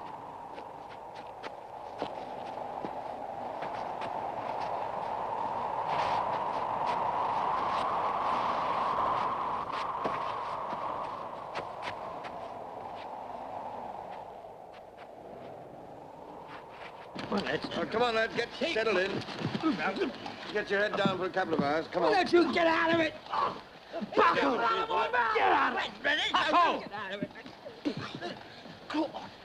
Oh, come on, lads, get settled in. Get your head down for a couple of hours. Come on. Why don't you get out of it? Buckle! Get out of it! Buckle! Get out of it!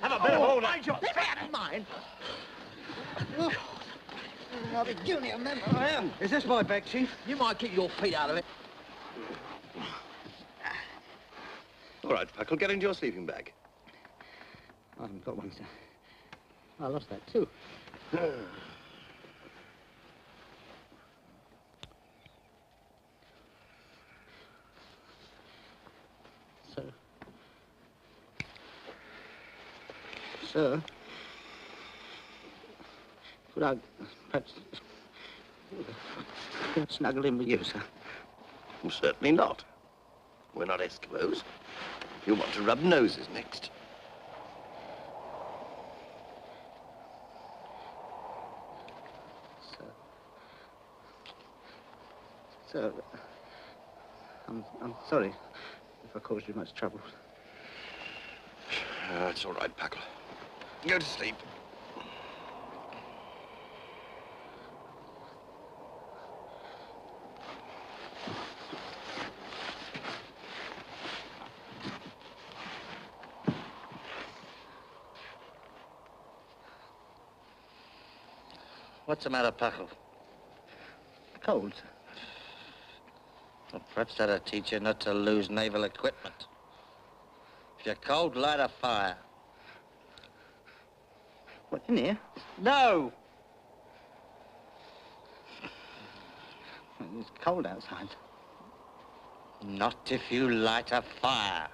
Have a bit of hold on. Let me out of mine! I'll be guilty of them. I am. Is this my bag, Chief? You might keep your feet out of it. All right, Puckle, get into your sleeping bag. I haven't got one, sir. I lost that, too. Sir, could I perhaps snuggle in with you, sir? Well, certainly not. We're not Eskimos. You want to rub noses next. Sir, I'm sorry if I caused you much trouble. It's all right, Puckle. Go to sleep. What's the matter, Puckle? Cold, sir. Well, perhaps that'll teach you not to lose naval equipment. If you're cold, light a fire. What, in here? No! It's cold outside. Not if you light a fire.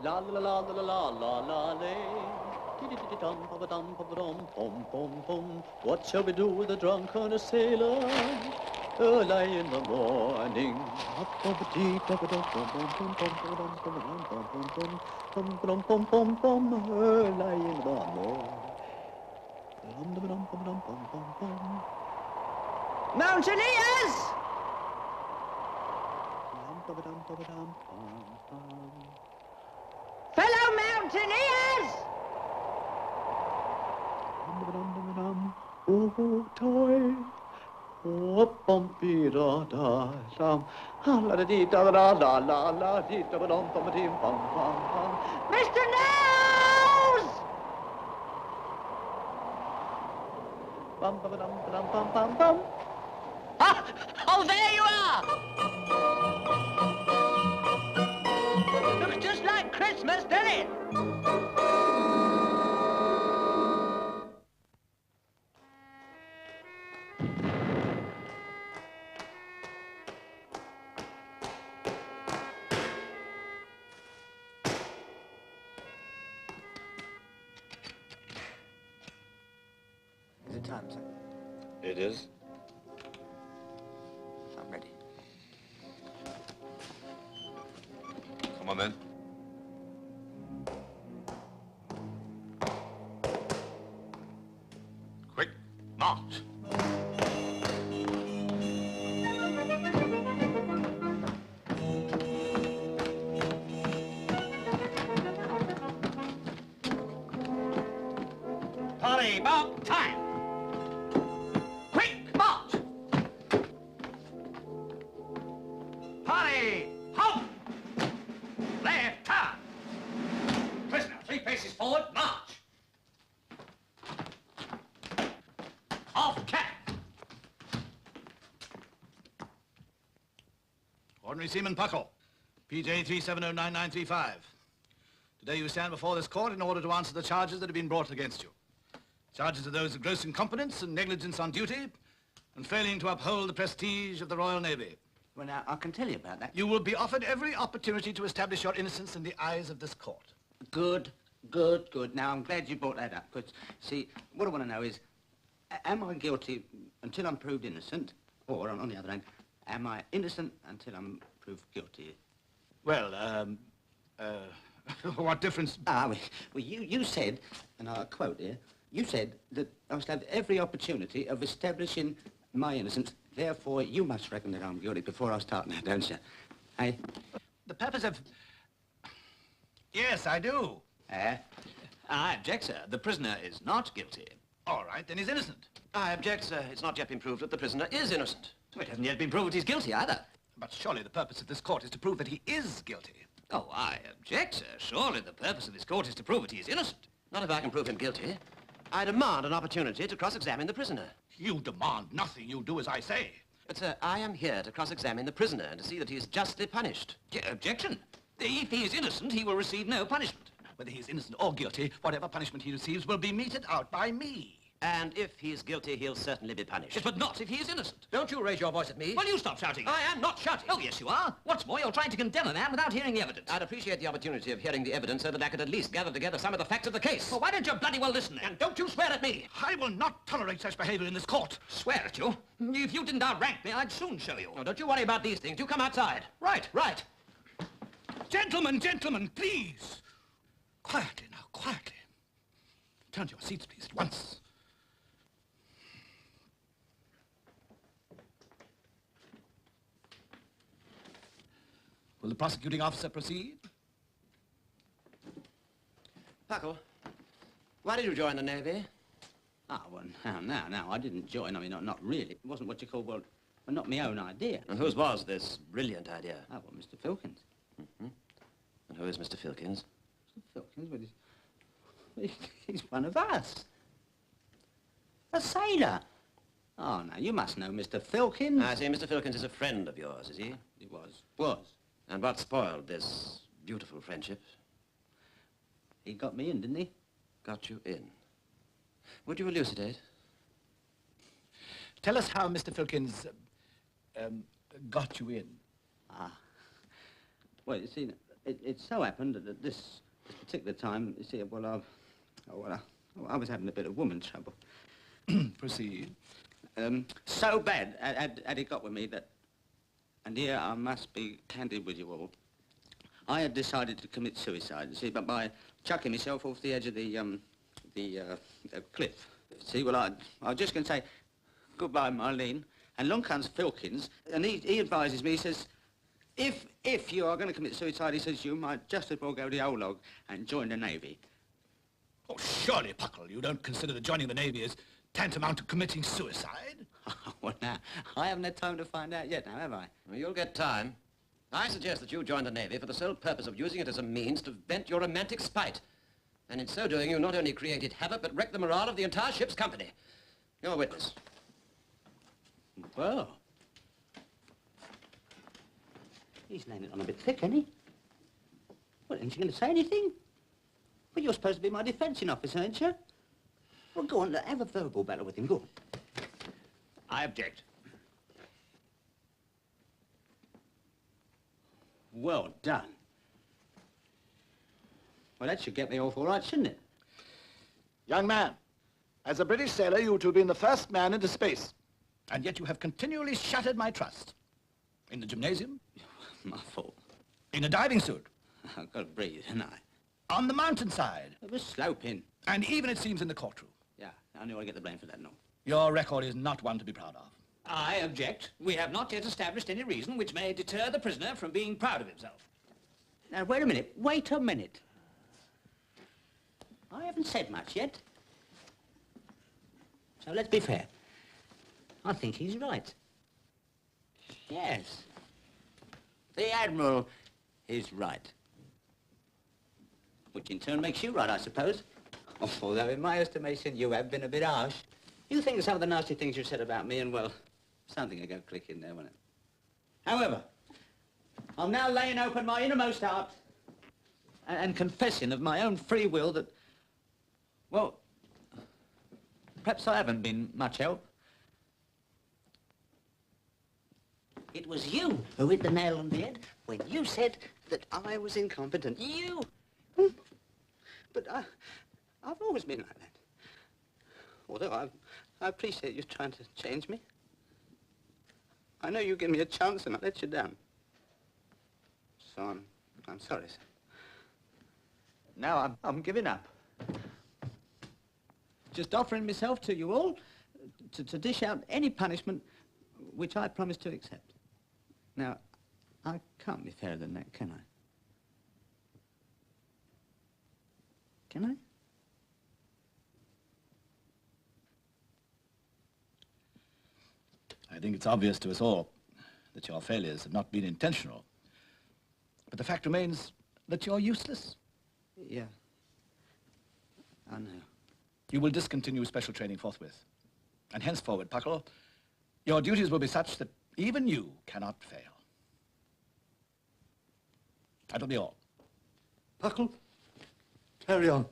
La la la la la la la la. Dum pa dum pa dum pom pom pom. What shall we do with the drunken sailor early in the morning? Pom pom pom pom pom pom pom pom early in the morning. Mountaineers! Fellow mountaineers! Oh, toy. Oh, bumpy da da dum. La da dee da da da la la dee da dum bum dee bum bum bum. Mr. Nose! Bum bum dum bum bum bum bum. Ah! Oh, there you are! Looks just like Christmas, doesn't it? Is it time, sir? It is. I'm ready. Come on, then. Quick, march. Polly, about time. Quick, march. Polly, halt. Left, turn. Prisoner, 3 paces forward, march. Off, cap. Ordinary Seaman Puckle, PJ 3709935. Today you stand before this court in order to answer the charges that have been brought against you. Charges are those of gross incompetence and negligence on duty, and failing to uphold the prestige of the Royal Navy. Well, now, I can tell you about that. You will be offered every opportunity to establish your innocence in the eyes of this court. Good, good, good. Now, I'm glad you brought that up, because, see, what I want to know is, am I guilty until I'm proved innocent? Or, on the other hand, am I innocent until I'm proved guilty? Well, what difference? Well, you said, and I'll quote here, you said that I must have every opportunity of establishing my innocence. Therefore, you must reckon that I'm guilty before I start now, don't you? Hey? The purpose of... Yes, I do. I object, sir. The prisoner is not guilty. All right, then he's innocent. I object, sir. It's not yet been proved that the prisoner is innocent. Well, it hasn't yet been proved he's guilty either. But surely the purpose of this court is to prove that he is guilty. Oh, I object, sir. Surely the purpose of this court is to prove that he is innocent. Not if I can prove him guilty. I demand an opportunity to cross-examine the prisoner. You demand nothing. You do as I say. But, sir, I am here to cross-examine the prisoner and to see that he is justly punished. Objection. If he is innocent, he will receive no punishment. Whether he is innocent or guilty, whatever punishment he receives will be meted out by me. And if he is guilty, he'll certainly be punished. Yes, but not if he is innocent. Don't you raise your voice at me. Well, you stop shouting. I am not shouting. Oh, yes, you are. What's more, you're trying to condemn a man without hearing the evidence. I'd appreciate the opportunity of hearing the evidence so that I could at least gather together some of the facts of the case. Well, why don't you bloody well listen then? And don't you swear at me. I will not tolerate such behavior in this court. Swear at you? If you didn't outrank me, I'd soon show you. Oh, don't you worry about these things. You come outside. Right. Right. Gentlemen, gentlemen, please. Quietly now, quietly. Turn to your seats, please, at once. Will the prosecuting officer proceed? Puckle, why did you join the Navy? Ah, well, now, I didn't join. I mean, not really. It wasn't what you call, well, not my own idea. And whose was this brilliant idea? Ah, well, Mr. Filkins. Mm-hmm. And who is Mr. Filkins? Mr. Filkins? Well, he's one of us. A sailor. Oh, now, you must know Mr. Filkins. I see Mr. Filkins is a friend of yours, is he? He was. And what spoiled this beautiful friendship? He got me in, didn't he? Got you in. Would you elucidate? Tell us how Mr. Filkins got you in. Ah. Well, you see, it so happened that at this particular time, you see, well, I was having a bit of woman trouble. Proceed. So bad had it got with me that, and here I must be candid with you all, I had decided to commit suicide, you see, but by chucking myself off the edge of the cliff. See, well, I was just going to say goodbye, Marlene, and along comes Filkins, and he advises me, he says, if you are going to commit suicide, he says, you might just as well go to the old log and join the Navy. Oh, surely, Puckle, you don't consider that joining the Navy is tantamount to committing suicide? Well, now, I haven't had time to find out yet, now, have I? Well, you'll get time. I suggest that you join the Navy for the sole purpose of using it as a means to vent your romantic spite. And in so doing, you not only created havoc, but wrecked the morale of the entire ship's company. You're a witness. Well. He's laying it on a bit thick, isn't he? Well, ain't you going to say anything? Well, you're supposed to be my defending officer, ain't you? Well, go on, have a verbal battle with him, go on. I object. Well done. Well, that should get me off all right, shouldn't it? Young man, as a British sailor, you have been the first man into space. And yet you have continually shattered my trust. In the gymnasium. My fault. In a diving suit. I've got to breathe, haven't I? On the mountainside. It was sloping. And even, it seems, in the courtroom. Yeah, I knew I'd get the blame for that, no. Your record is not one to be proud of. I object. We have not yet established any reason which may deter the prisoner from being proud of himself. Now, wait a minute. Wait a minute. I haven't said much yet. So let's be fair. I think he's right. Yes. The Admiral is right. Which in turn makes you right, I suppose. Although in my estimation, you have been a bit harsh. You think of some of the nasty things you said about me and, well, something will go click in there, won't it? However, I'm now laying open my innermost heart and confessing of my own free will that, well, perhaps I haven't been much help. It was you who hit the nail on the head when you said that I was incompetent. You! But I've always been like that. Although I appreciate you trying to change me. I know you give me a chance and I let you down. So I'm sorry, sir. Now I'm giving up. Just offering myself to you all to dish out any punishment which I promise to accept. Now, I can't be fairer than that, can I? Can I? I think it's obvious to us all that your failures have not been intentional. But the fact remains that you're useless. Yeah. I know. You will discontinue special training forthwith. And henceforward, Puckle, your duties will be such that even you cannot fail. That'll be all. Puckle, carry on.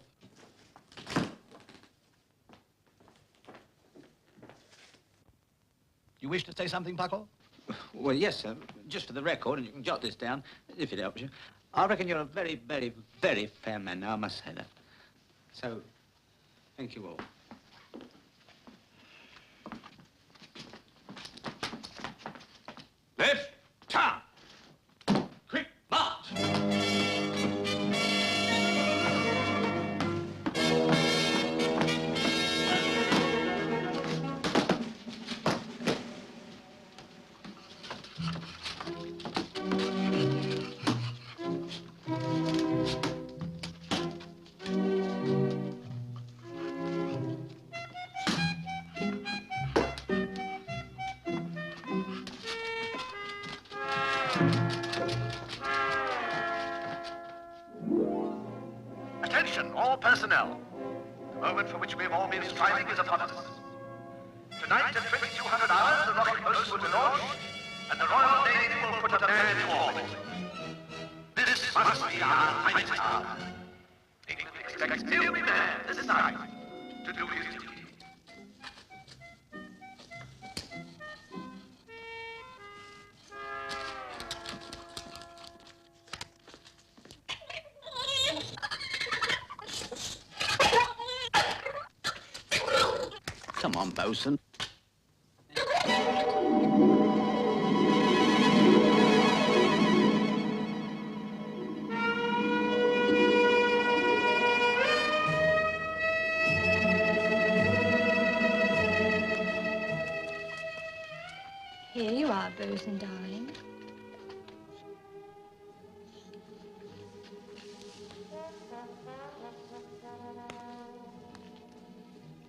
You wish to say something, Puckle? Well, yes, sir. Just for the record, and you can jot this down, if it helps you. I reckon you're a very, very, very fair man now, I must say that. So, thank you all. Left, turn. Quick, march. Attention, all personnel. The moment for which we have all been striving is upon us. Tonight at 2200 hours, the rocket boats will be launched, and the Royal Navy will put a man in orbit. This must be our fight hour. England expects every man this night to do his duty. Come on, bosun. Here you are, bosun, darling.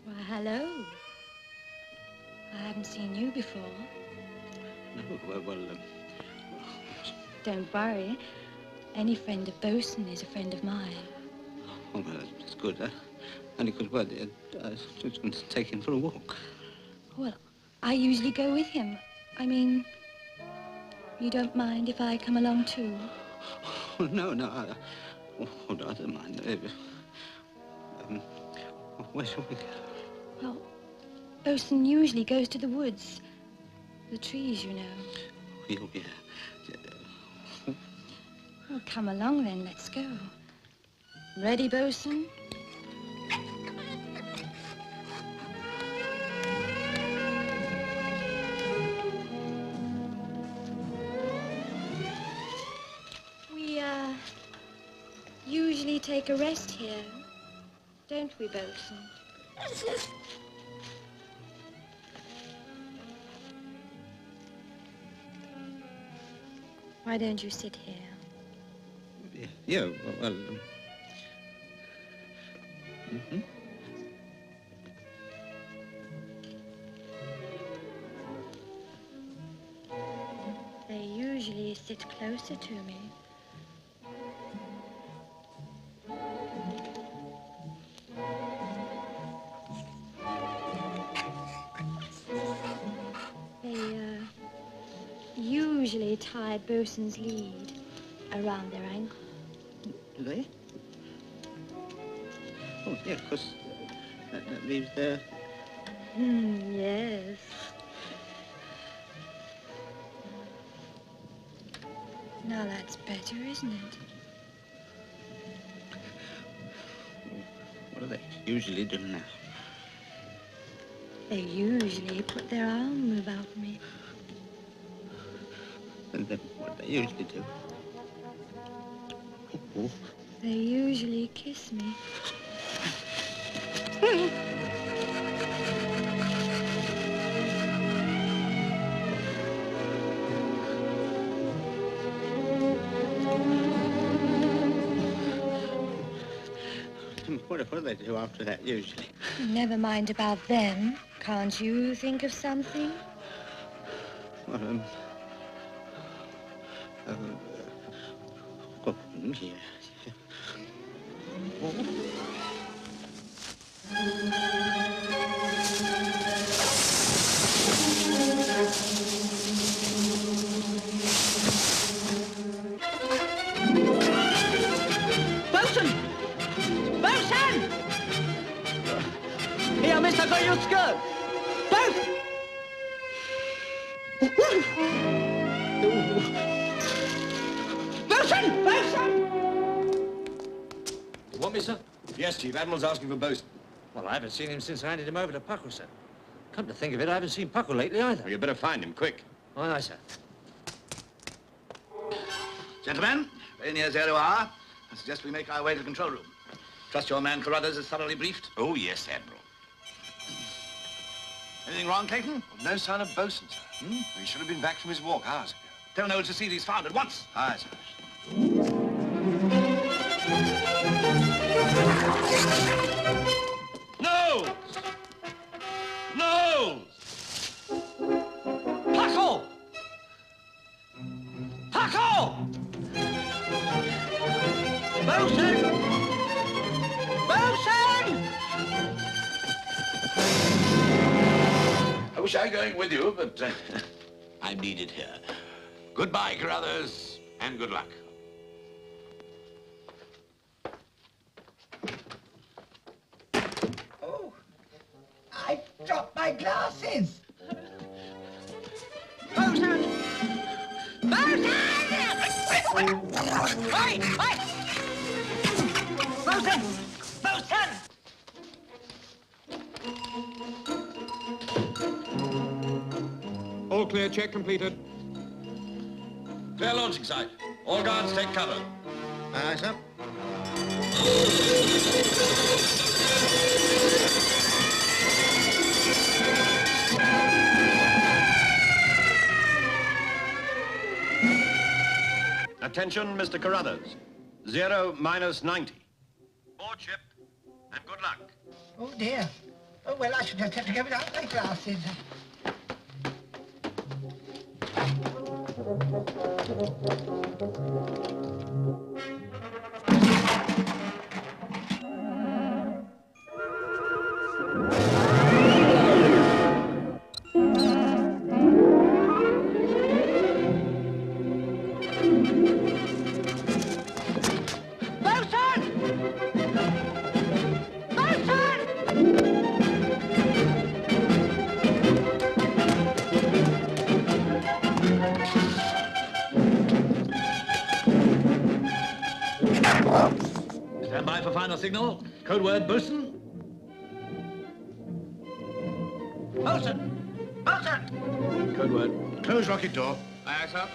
Well, hello. I haven't seen you before. No, well, Don't worry. Any friend of bosun is a friend of mine. oh, well, that's good. Only because, well, I was just going to take him for a walk. Well, I usually go with him. I mean, you don't mind if I come along too? Oh, no, I don't mind. Where shall we go? Well, bosun usually goes to the woods. The trees, you know. Oh, yeah. Well, come along then, let's go. Ready, bosun? We, usually take a rest here, don't we, bosun? Why don't you sit here? Yeah, well, They usually sit closer to me. They, usually tie bosun's lead around their ankle. Do they? Oh, yeah, of course. That leaves there. Yes. Now that's better, isn't it? What do they usually do now? They usually put their arm about me. And then what do they usually do? Oh. They usually kiss me. What do they do after that, usually? Never mind about them. Can't you think of something? Well, yeah. Bosun! Bosun! Here, Mr. Goyutsko! Both! Bosun! Bosun! You want me, sir? Yes, Chief. Admiral's asking for bosun. Well, I haven't seen him since I handed him over to Puckle, sir. Come to think of it, I haven't seen Puckle lately either. Well, you better find him, quick. Aye, aye, sir. Gentlemen, very near 0 hour. I suggest we make our way to the control room. Trust your man Carruthers is thoroughly briefed. Oh, yes, Admiral. Anything wrong, Clayton? No sign of bosun, sir. He should have been back from his walk hours ago. Tell Knowles to see these found at once. Aye, sir. Knowles! Knowles! Puckle! Puckle! wish I were going with you, but I'm needed here. Goodbye, Carruthers, and good luck. Oh, I dropped my glasses. Bosun! Bosun! Oi! Oi! Bosun! Bosun! All clear, check completed. Clear launching site. All guards take cover. Aye, sir. Attention, Mr. Carruthers. 0 minus 90. Board ship, and good luck. Oh, dear. Oh, well, I should just have to go without my glasses. Stand by for final signal. Code word, bosun. Bosun! Bosun! Code word. Close rocket door. Aye, sir.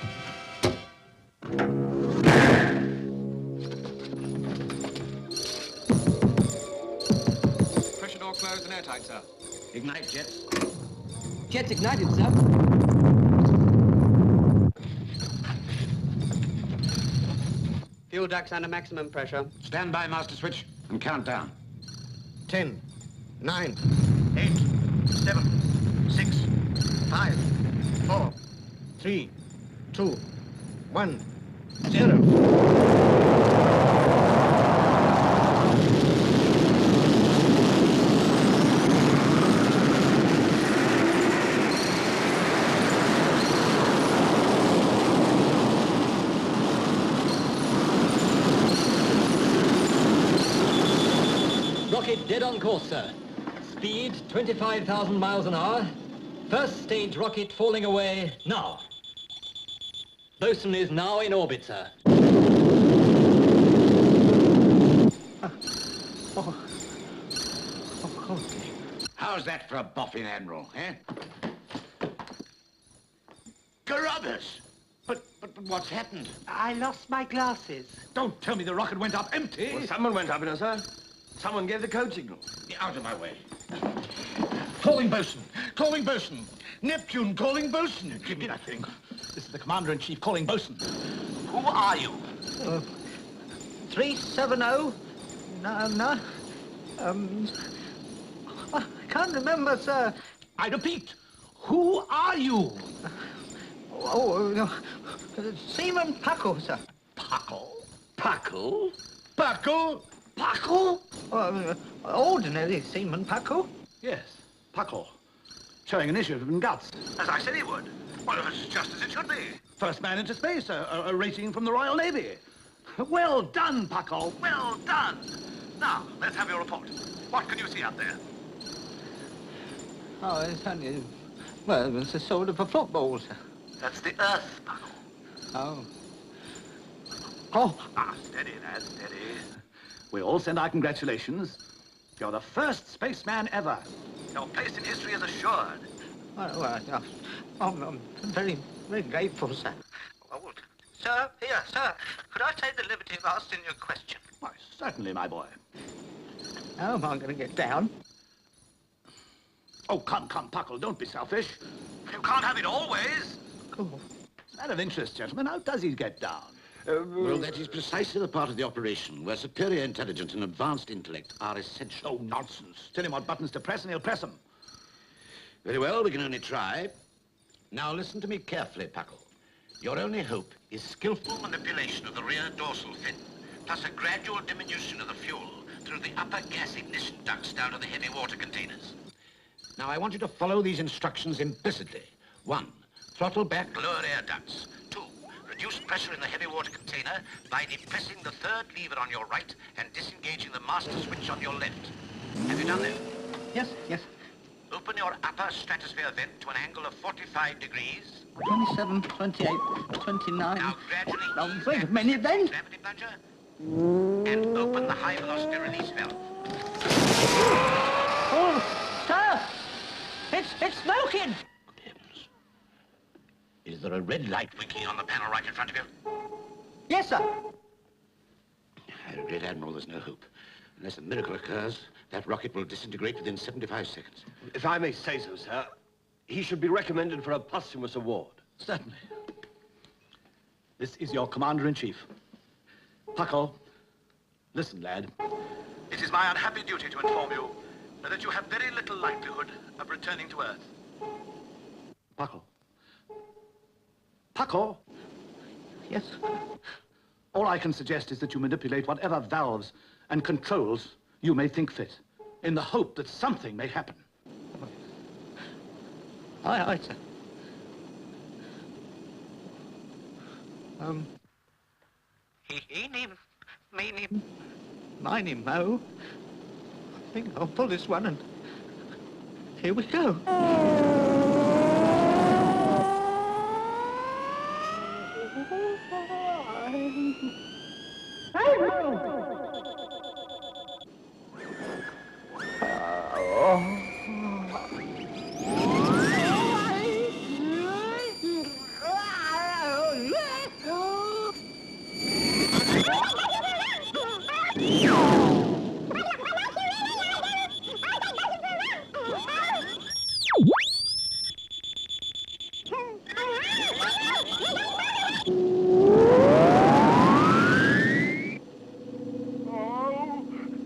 Pressure door closed and airtight, sir. Ignite jets. Jets ignited, sir. Fuel ducts under maximum pressure. Stand by, master switch, and count down. 10, 9, 8, 7, 6, 5, 4, 3, 2, 1, 0. Rocket dead on course, sir. Speed 25,000 miles an hour. First stage rocket falling away now. Bosun is now in orbit, sir. How's that for a boffin, Admiral, eh? Carruthers! But what's happened? I lost my glasses. Don't tell me the rocket went up empty. Well, someone went up in it, sir. Someone gave the code signal. Get out of my way. Calling bosun. Calling bosun. Neptune calling bosun. Give me that thing. This is the Commander-in-Chief calling bosun. Who are you? 370. No. I can't remember, sir. I repeat, who are you? Seaman Puckle, sir. Puckle? Puckle? Puckle? Puckle? Ordinary Seaman Puckle. Yes, Puckle. Showing initiative and guts. As I said he would. Well, it's just as it should be. First man into space, a rating from the Royal Navy. Well done, Puckle. Well done. Now, let's have your report. What can you see out there? Oh, it's only... Well, it's a sort of a football, sir. That's the Earth, Puckle. Oh. Ah, steady, lad, steady. We all send our congratulations. You're the first spaceman ever. Your place in history is assured. I'm very, very grateful, sir. Sir, sir, could I take the liberty of asking you a question? Why, certainly, my boy. How am I going to get down? Oh, come, Puckle, don't be selfish. You can't have it always. Oh. Out of interest, gentlemen, how does he get down? Well, that is precisely the part of the operation where superior intelligence and advanced intellect are essential. Oh, nonsense. Tell him what buttons to press and he'll press them. Very well, we can only try. Now listen to me carefully, Puckle. Your only hope is skillful manipulation of the rear dorsal fin, plus a gradual diminution of the fuel through the upper gas ignition ducts down to the heavy water containers. Now, I want you to follow these instructions implicitly. 1, throttle back lower air ducts. 2, reduce pressure in the heavy water container by depressing the third lever on your right and disengaging the master switch on your left. Have you done that? Yes, yes. Open your upper stratosphere vent to an angle of 45 degrees. 27, 28, 29. Now gradually ease wait a back minute the then. gravity plunger and open the high velocity release valve. Oh, sir! It's smoking! Is there a red light winking on the panel right in front of you? Yes, sir. I regret, Admiral, there's no hope. Unless a miracle occurs, that rocket will disintegrate within 75 seconds. If I may say so, sir, he should be recommended for a posthumous award. Certainly. This is your commander-in-chief. Puckle, listen, lad. It is my unhappy duty to inform you that you have very little likelihood of returning to Earth. Puckle. Puckle? Yes? All I can suggest is that you manipulate whatever valves and controls you may think fit, in the hope that something may happen. Aye, sir. Meeny, Mo. I think I'll pull this one and here we go.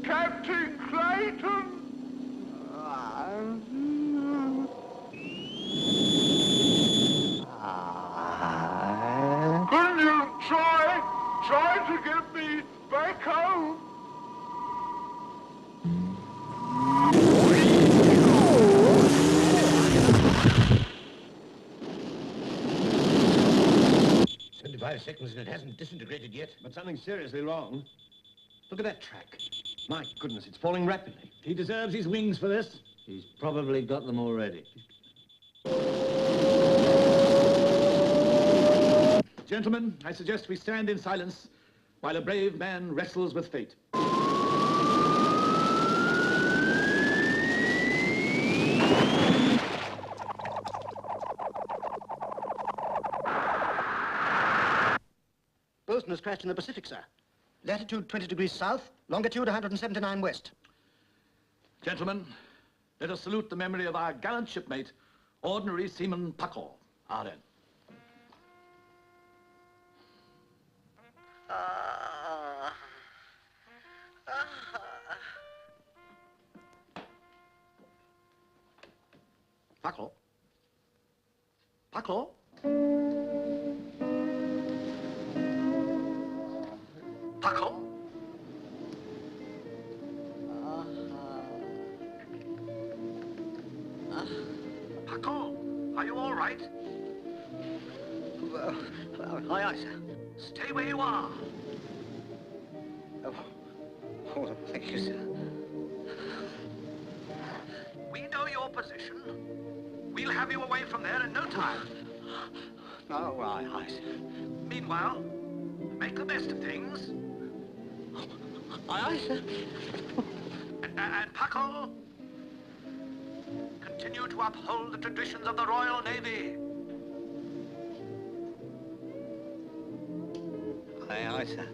Captain Clayton! Couldn't you try to get me back home? Seconds and it hasn't disintegrated yet. But something's seriously wrong. Look at that track. My goodness, it's falling rapidly. He deserves his wings for this. He's probably got them already. Gentlemen, I suggest we stand in silence while a brave man wrestles with fate. Bosun has crashed in the Pacific, sir. Latitude 20 degrees south, longitude 179 west. Gentlemen, let us salute the memory of our gallant shipmate, Ordinary Seaman Puckle, RN. Puckle? Puckle? Puckle? Puckle, are you all right? Aye, aye, sir. Stay where you are. Oh, thank you, sir. We know your position. We'll have you away from there in no time. Oh, aye, aye, sir. Meanwhile, make the best of things. Aye, aye, sir. And Puckle, continue to uphold the traditions of the Royal Navy. Aye, aye, sir.